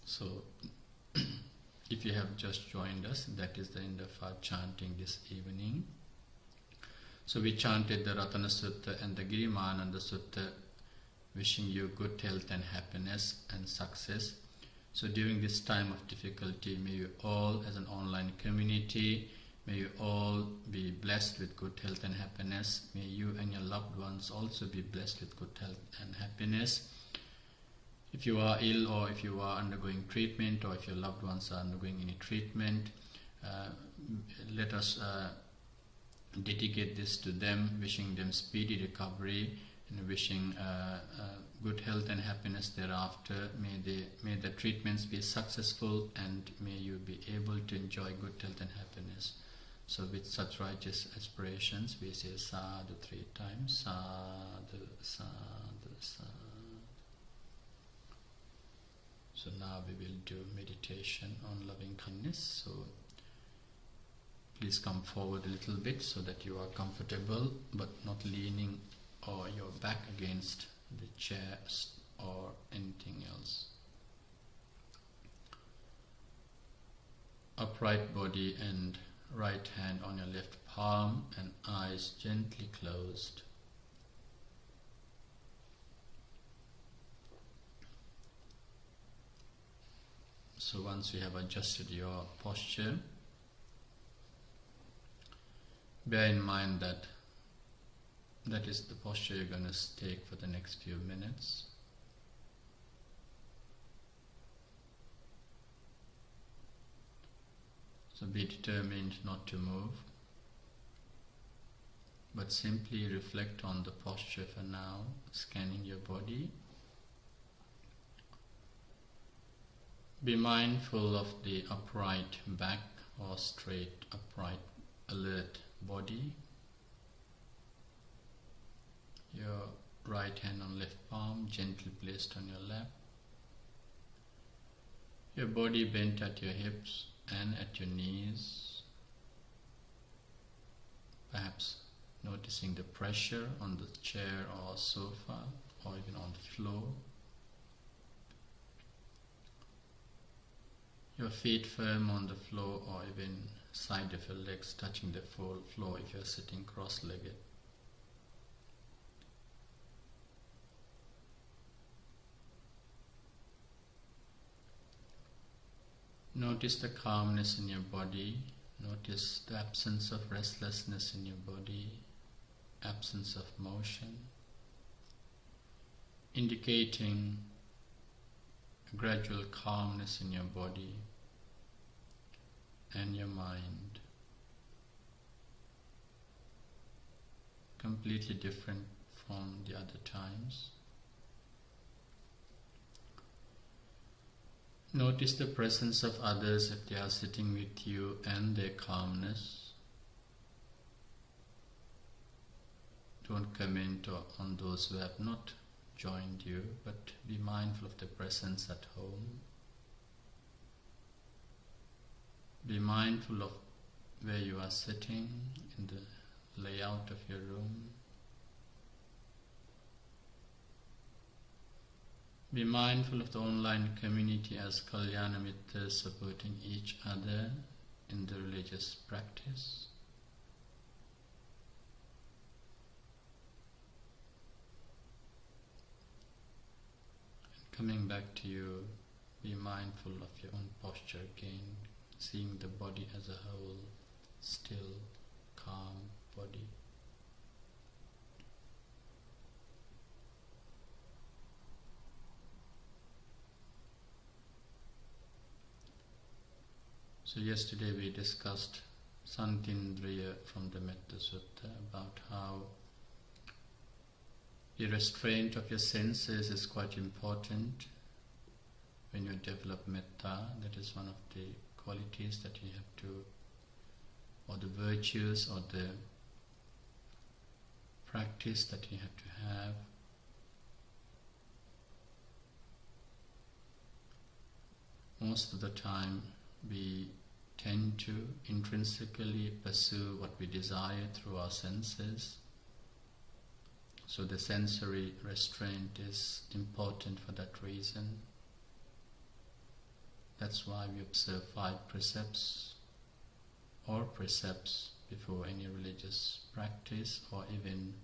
So, if you have just joined us, that is the end of our chanting this evening. So we chanted the Ratana Sutta and the Girimananda Sutta, wishing you good health and happiness and success. So during this time of difficulty, may you all as an online community, may you all be blessed with good health and happiness. May you and your loved ones also be blessed with good health and happiness. If you are ill or if you are undergoing treatment or if your loved ones are undergoing any treatment, let us dedicate this to them, wishing them speedy recovery and wishing good health and happiness thereafter. May the treatments be successful and may you be able to enjoy good health and happiness. So with such righteous aspirations, we say sadhu 3 times. Sadhu, sadhu, sadhu. So now we will do meditation on loving kindness. So please come forward a little bit so that you are comfortable but not leaning or your back against the chair or anything else. Upright body and right hand on your left palm and eyes gently closed. So once you have adjusted your posture, bear in mind that that is the posture you're going to take for the next few minutes. So be determined not to move, but simply reflect on the posture for now, scanning your body. Be mindful of the upright back or straight, upright, alert body. Your right hand on left palm gently placed on your lap. Your body bent at your hips and at your knees. Perhaps noticing the pressure on the chair or sofa or even on the floor. Your feet firm on the floor or even side of your legs touching the floor if you are sitting cross-legged. Notice the calmness in your body. Notice the absence of restlessness in your body, absence of motion, indicating a gradual calmness in your body and your mind. Completely different from the other times. Notice the presence of others if they are sitting with you and their calmness. Don't comment on those who have not joined you, but be mindful of the presence at home. Be mindful of where you are sitting in the layout of your room. Be mindful of the online community as Kalyana Mitras supporting each other in the religious practice. And coming back to you, be mindful of your own posture again, seeing the body as a whole, still, calm body. So yesterday we discussed Santindriya from the Metta Sutta about how the restraint of your senses is quite important when you develop metta. That is one of the qualities that you have to, or the virtues or the practice that you have to have. Most of the time we tend to intrinsically pursue what we desire through our senses. So the sensory restraint is important for that reason. That's why we observe 5 precepts or precepts before any religious practice, or even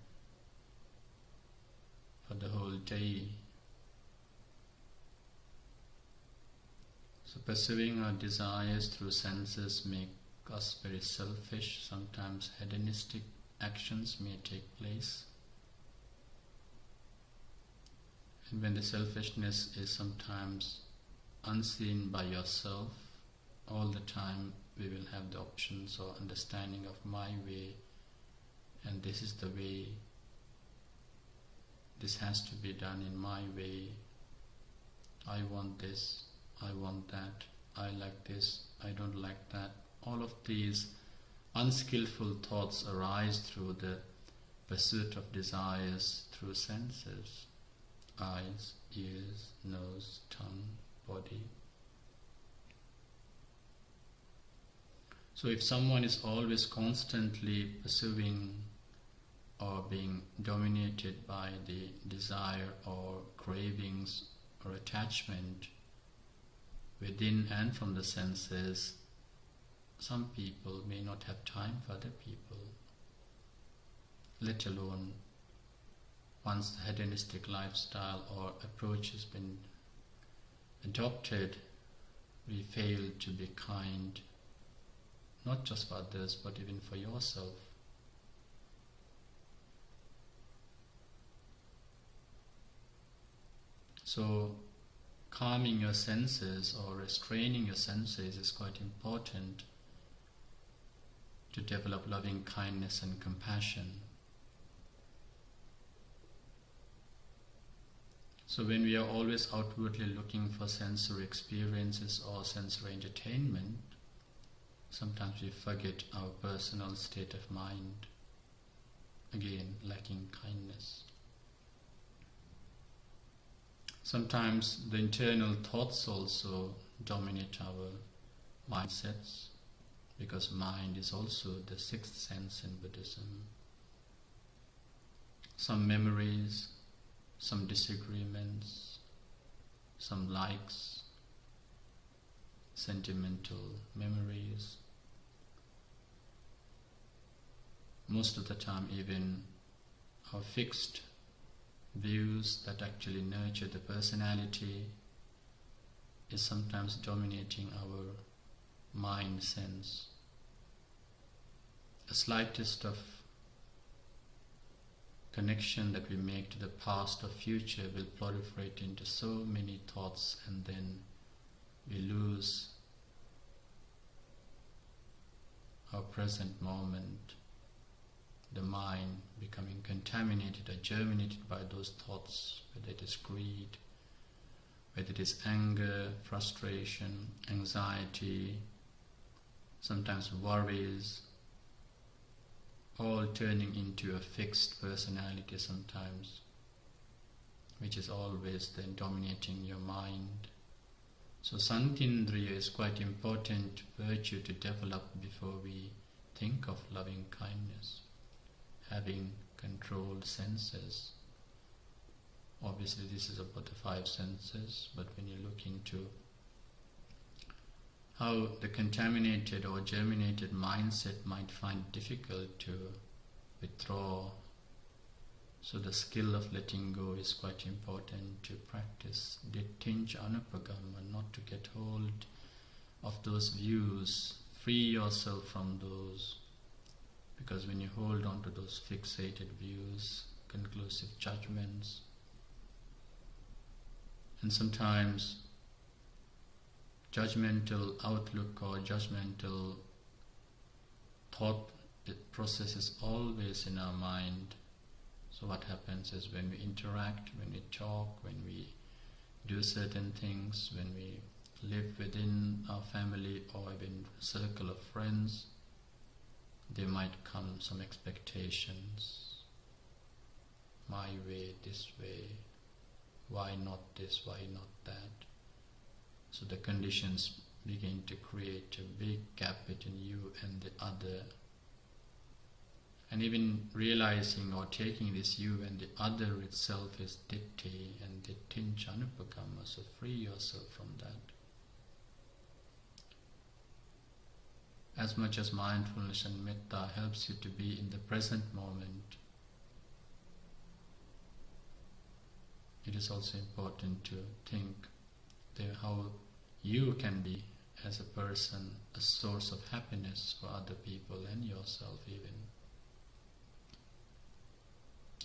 for the whole day. So pursuing our desires through senses make us very selfish. Sometimes hedonistic actions may take place. And when the selfishness is sometimes unseen by yourself, all the time we will have the options or understanding of my way, and this is the way, this has to be done in my way, I want this, I want that, I like this, I don't like that. All of these unskillful thoughts arise through the pursuit of desires through senses: eyes, ears, nose, tongue, body. So if someone is always constantly pursuing or being dominated by the desire or cravings or attachment within and from the senses, some people may not have time for other people, let alone once the hedonistic lifestyle or approach has been adopted, we fail to be kind, not just for others, but even for yourself. So, calming your senses or restraining your senses is quite important to develop loving kindness and compassion. So when we are always outwardly looking for sensory experiences or sensory entertainment, sometimes we forget our personal state of mind, again lacking kindness. Sometimes the internal thoughts also dominate our mindsets, because mind is also the 6th sense in Buddhism. Some memories, some disagreements, some likes, sentimental memories. Most of the time even our fixed views that actually nurture the personality is sometimes dominating our mind sense. The slightest of connection that we make to the past or future will proliferate into so many thoughts, and then we lose our present moment, the mind becoming contaminated or germinated by those thoughts, whether it is greed, whether it is anger, frustration, anxiety, sometimes worries, all turning into a fixed personality sometimes, which is always then dominating your mind. So Santindriya is quite important virtue to develop before we think of loving kindness, having controlled senses. Obviously this is about the 5 senses, but when you look into how the contaminated or germinated mindset might find it difficult to withdraw, so the skill of letting go is quite important to practice. Dittinja anupagama, not to get hold of those views, free yourself from those, because when you hold on to those fixated views, conclusive judgments, and sometimes judgmental outlook or judgmental thought process is always in our mind. So what happens is when we interact, when we talk, when we do certain things, when we live within our family or even circle of friends, there might come some expectations, my way, this way, why not this, why not that. So the conditions begin to create a big gap between you and the other. And even realizing or taking this you and the other itself is ditti and dittincha anupakama, so free yourself from that. As much as mindfulness and metta helps you to be in the present moment, it is also important to think how you can be, as a person, a source of happiness for other people and yourself even.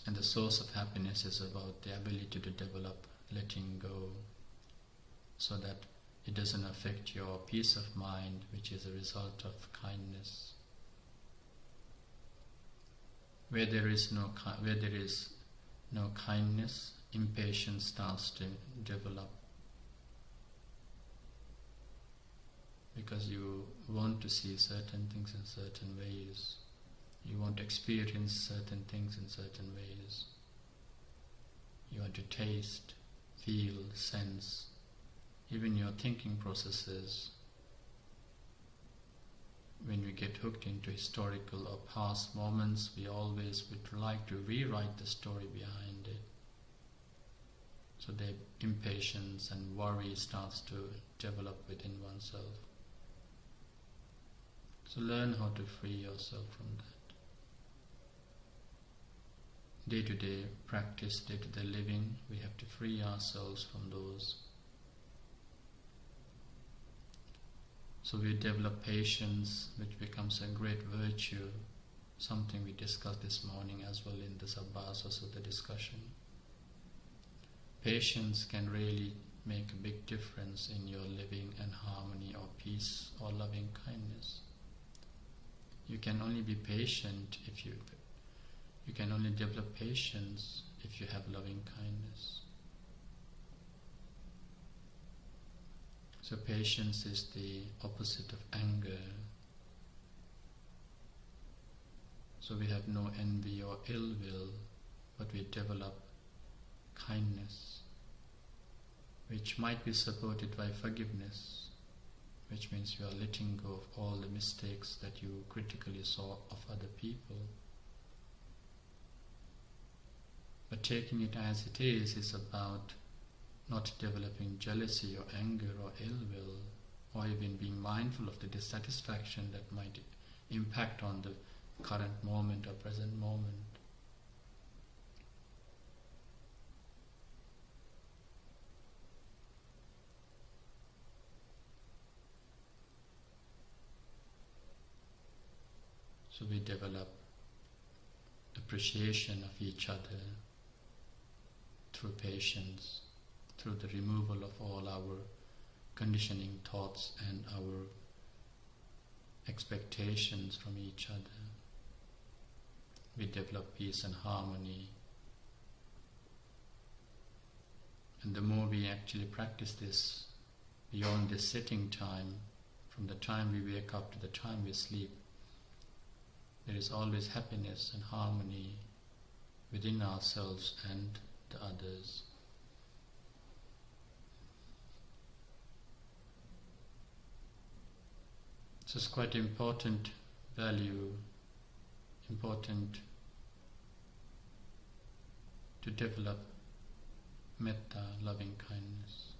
And the source of happiness is about the ability to develop letting go, so that it doesn't affect your peace of mind, which is a result of kindness. Where there is no kindness, impatience starts to develop, because you want to see certain things in certain ways. You want to experience certain things in certain ways. You want to taste, feel, sense. Even your thinking processes, when we get hooked into historical or past moments, we always would like to rewrite the story behind it. So the impatience and worry starts to develop within oneself. So learn how to free yourself from that. Day-to-day practice, day-to-day living, we have to free ourselves from those. So we develop patience, which becomes a great virtue, something we discussed this morning as well in the Sabbhasa Sutta discussion. Patience can really make a big difference in your living and harmony or peace or loving kindness. You can only be patient if you can only develop patience if you have loving kindness. So patience is the opposite of anger. So we have no envy or ill will, but we develop kindness, which might be supported by forgiveness, which means you are letting go of all the mistakes that you critically saw of other people. But taking it as it is about not developing jealousy or anger or ill will, or even being mindful of the dissatisfaction that might impact on the current moment or present moment. So we develop appreciation of each other through patience, through the removal of all our conditioning thoughts and our expectations from each other. We develop peace and harmony. And the more we actually practice this, beyond this sitting time, from the time we wake up to the time we sleep, there is always happiness and harmony within ourselves and the others. So it's quite important value, important to develop metta, loving kindness.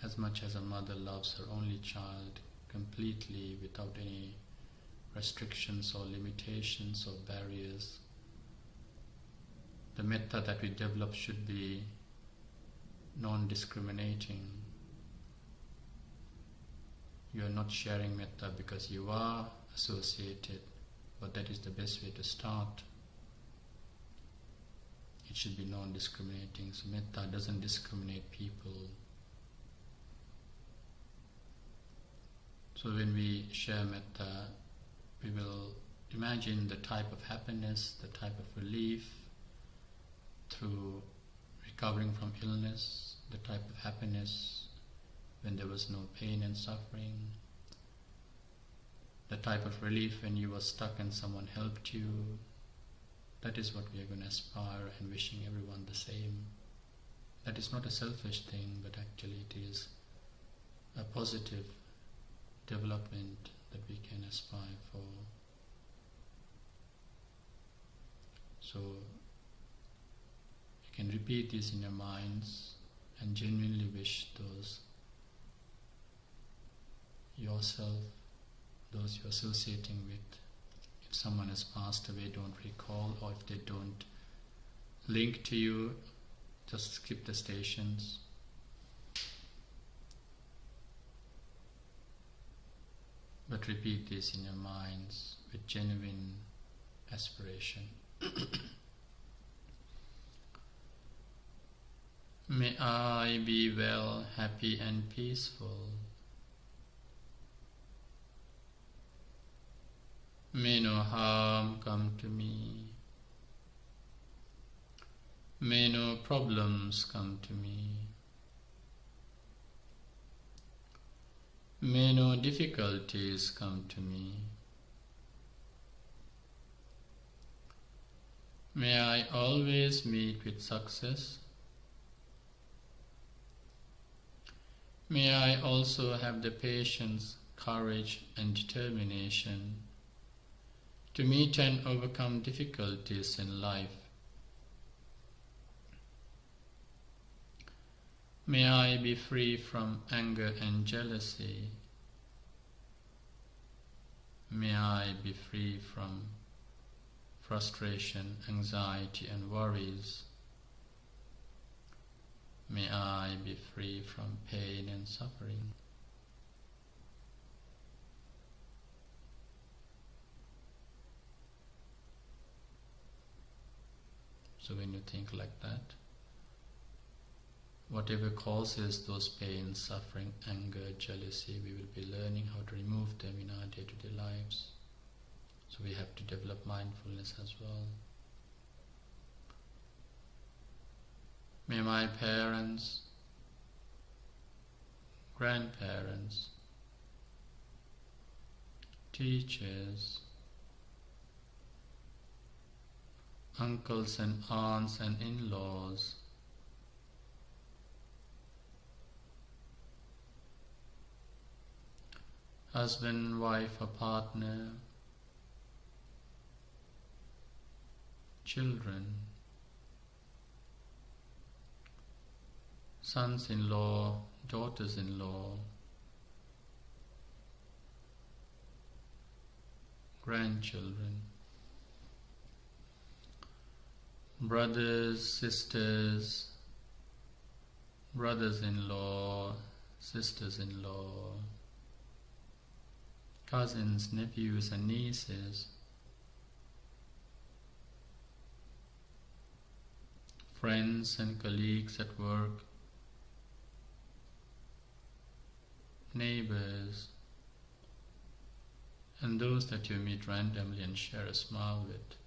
As much as a mother loves her only child completely without any restrictions or limitations or barriers, the metta that we develop should be non-discriminating. You are not sharing metta because you are associated, but that is the best way to start. It should be non-discriminating. So metta doesn't discriminate people. So when we share metta, we will imagine the type of happiness, the type of relief through recovering from illness, the type of happiness when there was no pain and suffering, the type of relief when you were stuck and someone helped you, That is what we are going to aspire, and wishing everyone the same. That is not a selfish thing, but actually it is a positive development that we can aspire for. So you can repeat this in your minds and genuinely wish those yourself, those you're associating with. If someone has passed away, don't recall, or if they don't link to you, just skip the stations. But repeat this in your minds with genuine aspiration. May I be well, happy and peaceful. May no harm come to me. May no problems come to me. May no difficulties come to me. May I always meet with success. May I also have the patience, courage and determination to meet and overcome difficulties in life. May I be free from anger and jealousy. May I be free from frustration, anxiety and worries. May I be free from pain and suffering. So when you think like that, whatever causes those pains, suffering, anger, jealousy, we will be learning how to remove them in our day-to-day lives. So we have to develop mindfulness as well. May my parents, grandparents, teachers, uncles and aunts and in-laws, husband, wife or partner, children, sons-in-law, daughters-in-law, grandchildren, brothers, sisters, brothers-in-law, sisters-in-law, cousins, nephews and nieces, friends and colleagues at work, neighbors, and those that you meet randomly and share a smile with.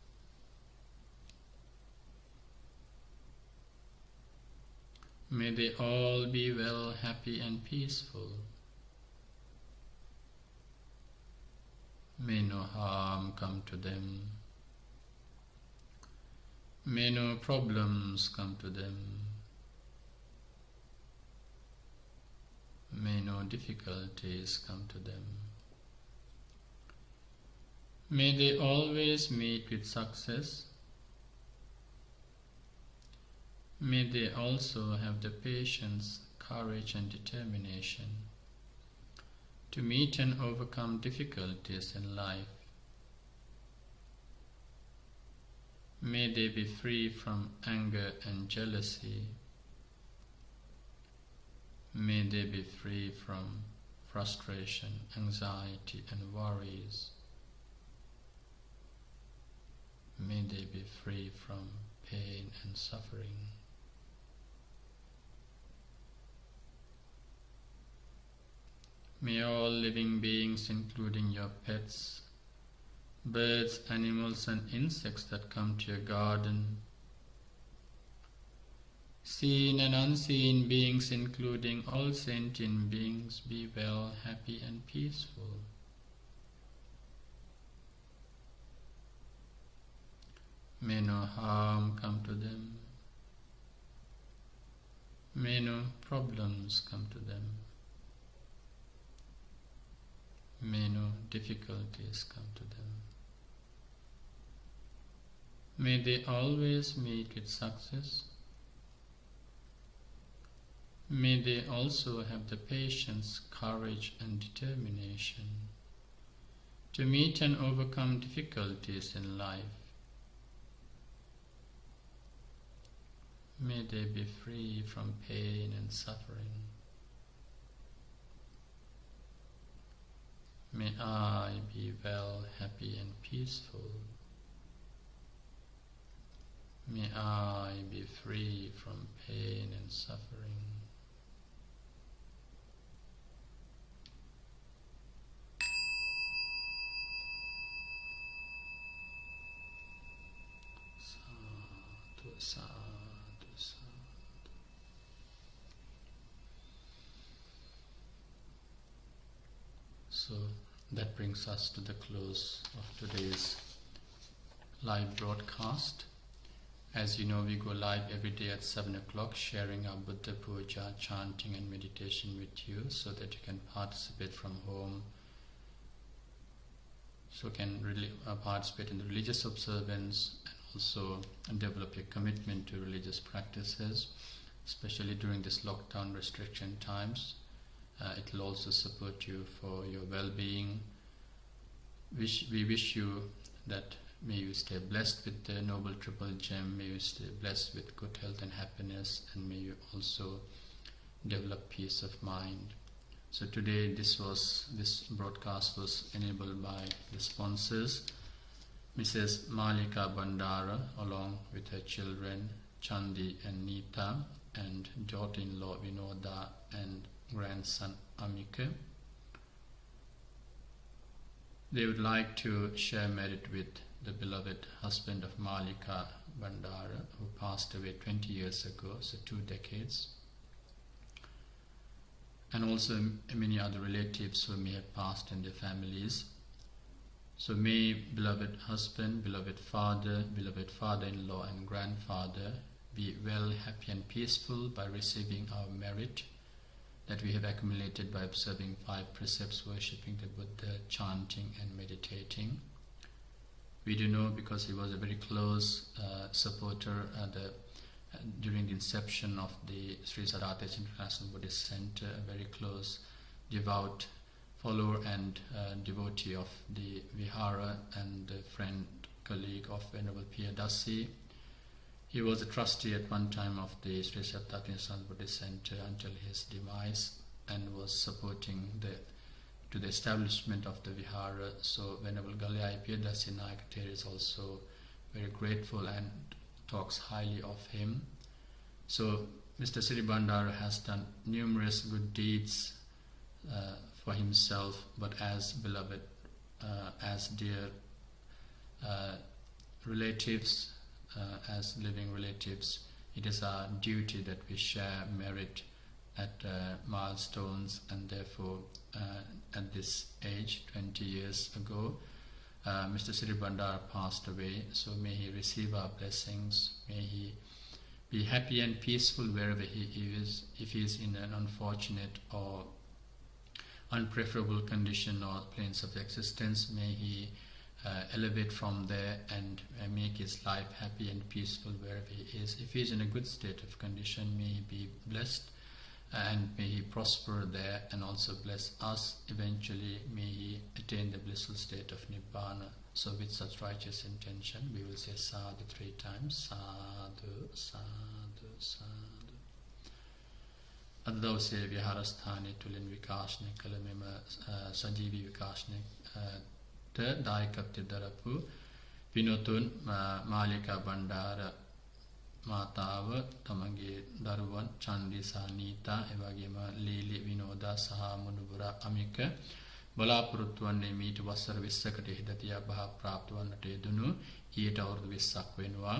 May they all be well, happy and peaceful. May no harm come to them. May no problems come to them. May no difficulties come to them. May they always meet with success. May they also have the patience, courage and determination to meet and overcome difficulties in life. May they be free from anger and jealousy. May they be free from frustration, anxiety and worries. May they be free from pain and suffering. May all living beings, including your pets, birds, animals and insects that come to your garden, seen and unseen beings, including all sentient beings, be well, happy and peaceful. May no harm come to them. May no problems come to them. May no difficulties come to them. May they always meet with success. May they also have the patience, courage and determination to meet and overcome difficulties in life. May they be free from pain and suffering. May I be well, happy and peaceful. May I be free from pain and suffering. Sadhu, sadhu, sadhu. So that brings us to the close of today's live broadcast. As you know, we go live every day at 7 o'clock, sharing our Buddha Puja, chanting and meditation with you, so that you can participate from home, so can really participate in the religious observance and also develop a commitment to religious practices, especially during this lockdown restriction times. It will also support you for your well-being. We wish you that may you stay blessed with the Noble Triple Gem, may you stay blessed with good health and happiness, and may you also develop peace of mind. So today this broadcast was enabled by the sponsors, Mrs. Malika Bandara along with her children Chandi and Nita, and daughter-in-law Vinoda and grandson Amika. They would like to share merit with the beloved husband of Malika Bandara, who passed away 20 years ago, so 2 decades, and also many other relatives who may have passed in their families. So may beloved husband, beloved father-in-law and grandfather be well, happy and peaceful by receiving our merit that we have accumulated by observing 5 precepts, worshipping the Buddha, chanting and meditating. We do know, because he was a very close supporter during the inception of the Sri Sadates International Buddhist Center, a very close, devout follower and devotee of the Vihara and friend, colleague of Venerable Piyadasi. He was a trustee at one time of the Sri Sadates International Buddhist Center until his demise, and was supporting to the establishment of the Vihara. So Venerable Galyai Piyadasi Nayakathera is also very grateful and talks highly of him. So Mr. Sri Bandara has done numerous good deeds for himself, but as beloved, as dear relatives, as living relatives, it is our duty that we share merit at milestones, and therefore at this age, 20 years ago, Mr. Sri Bandara passed away. So may he receive our blessings, may he be happy and peaceful wherever he is. If he is in an unfortunate or unpreferable condition or planes of existence, may he elevate from there and make his life happy and peaceful wherever he is. If he is in a good state of condition, may he be blessed and may he prosper there and also bless us. Eventually may he attain the blissful state of Nibbana. So with such righteous intention, we will say sadhu 3 times. Sadhu, sadhu, sadhu. අද දවසේ විහාරස්ථානයේ තුලින් විකාශනය කළ මෙම සජීවී විකාශනයට දායකත්වය දරපු විනෝතුන් මාලිකා බණ්ඩාර මාතාව, තමගේ දරුවන් චන්දි සහ නීතා, එවැගේම ලීලි විනෝදා සහ මුනුබුරා අමික බලාපොරොත්තු වන්නේ මීට වසර 20කට ඉහතදී භාව ප්‍රාප්ත වන්නට යෙදුණු ඊට අවුරුදු 20ක් වෙනවා.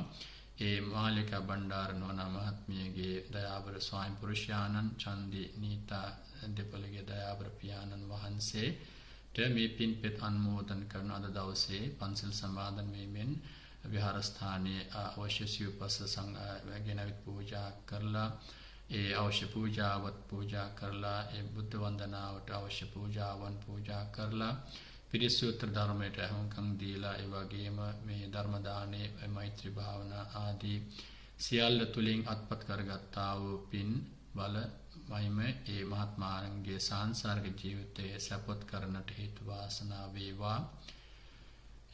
ඒ මාලිකා බණ්ඩාර නෝනා මහත්මියගේ දයාබර ස්වාමි පුරුෂයාණන් චන්දි නීතා දෙපළගේ දයාබර පියාණන් වහන්සේට මේ පින්පෙත් අනුමෝදන් කරන අද දවසේ පන්සල් සමාදන් වීමෙන් විහාරස්ථානයේ අවශ්‍ය සිව්පස ගෙනවිත් පූජා කරලා ඒ අවශ්‍ය පූජාවත් පූජා කරලා ඒ බුද්ධ වන්දනාවට අවශ්‍ය පූජාවන් පූජා කරලා පිරිසුත්‍ර ධර්මයට අහුම්කම් දීලා ඒ වගේම මේ ධර්ම දානයේ මෛත්‍රී භාවනා ආදී සියල්ල තුලින් අත්පත් කරගත්තා වූ පින් බල මහිම ඒ මහත්මාණන්ගේ සාංසාරික ජීවිතයේ සපොත් කරන්නට හේතු වාසනා වේවා.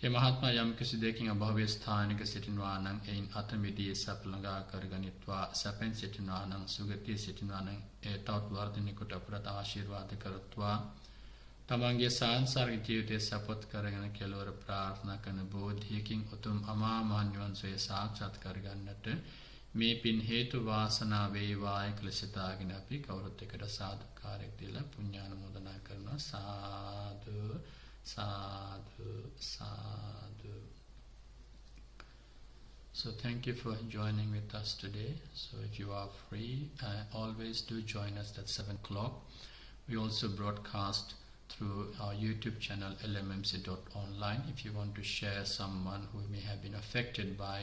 ඒ මහත්මා යම් කිසි දෙකින් අභව්‍ය ස්ථානික සිටිනවා නම් එයින් අත මිදී සප ළඟා කරගනිත්වා. සැපෙන් සිටිනවා නම් සුගතිය සිටිනවා නම් ඒ තවත් වර්ධනය කොට අපට ආශිර්වාද කරත්වා. තමන්ගේ සාංසාරික ජීවිතයේ සපොත් කරගෙන කෙලවර ප්‍රාර්ථනා කරන බෝධියකින් උතුම් අමා මහ නිවන් සුවය සාක්ෂාත් කරගන්නට මේ පින් හේතු වාසනා වේවායි කියලා සිතාගෙන අපි කවුරුත් එකට සාදුකාරයක් දීලා පුණ්‍යානුමෝදනා කරනවා. සාදු sadhu sadhu. So thank you for joining with us today. So if you are free, always do join us at 7 o'clock. We also broadcast through our YouTube channel lmmc.online. If you want to share someone who may have been affected by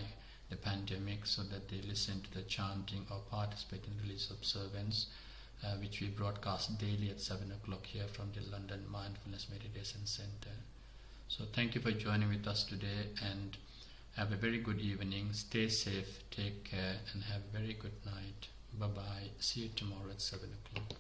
the pandemic so that they listen to the chanting or participate in religious observance, which we broadcast daily at 7 o'clock here from the London Mindfulness Meditation Center. So thank you for joining with us today and have a very good evening. Stay safe, take care and have a very good night. Bye-bye. See you tomorrow at 7 o'clock.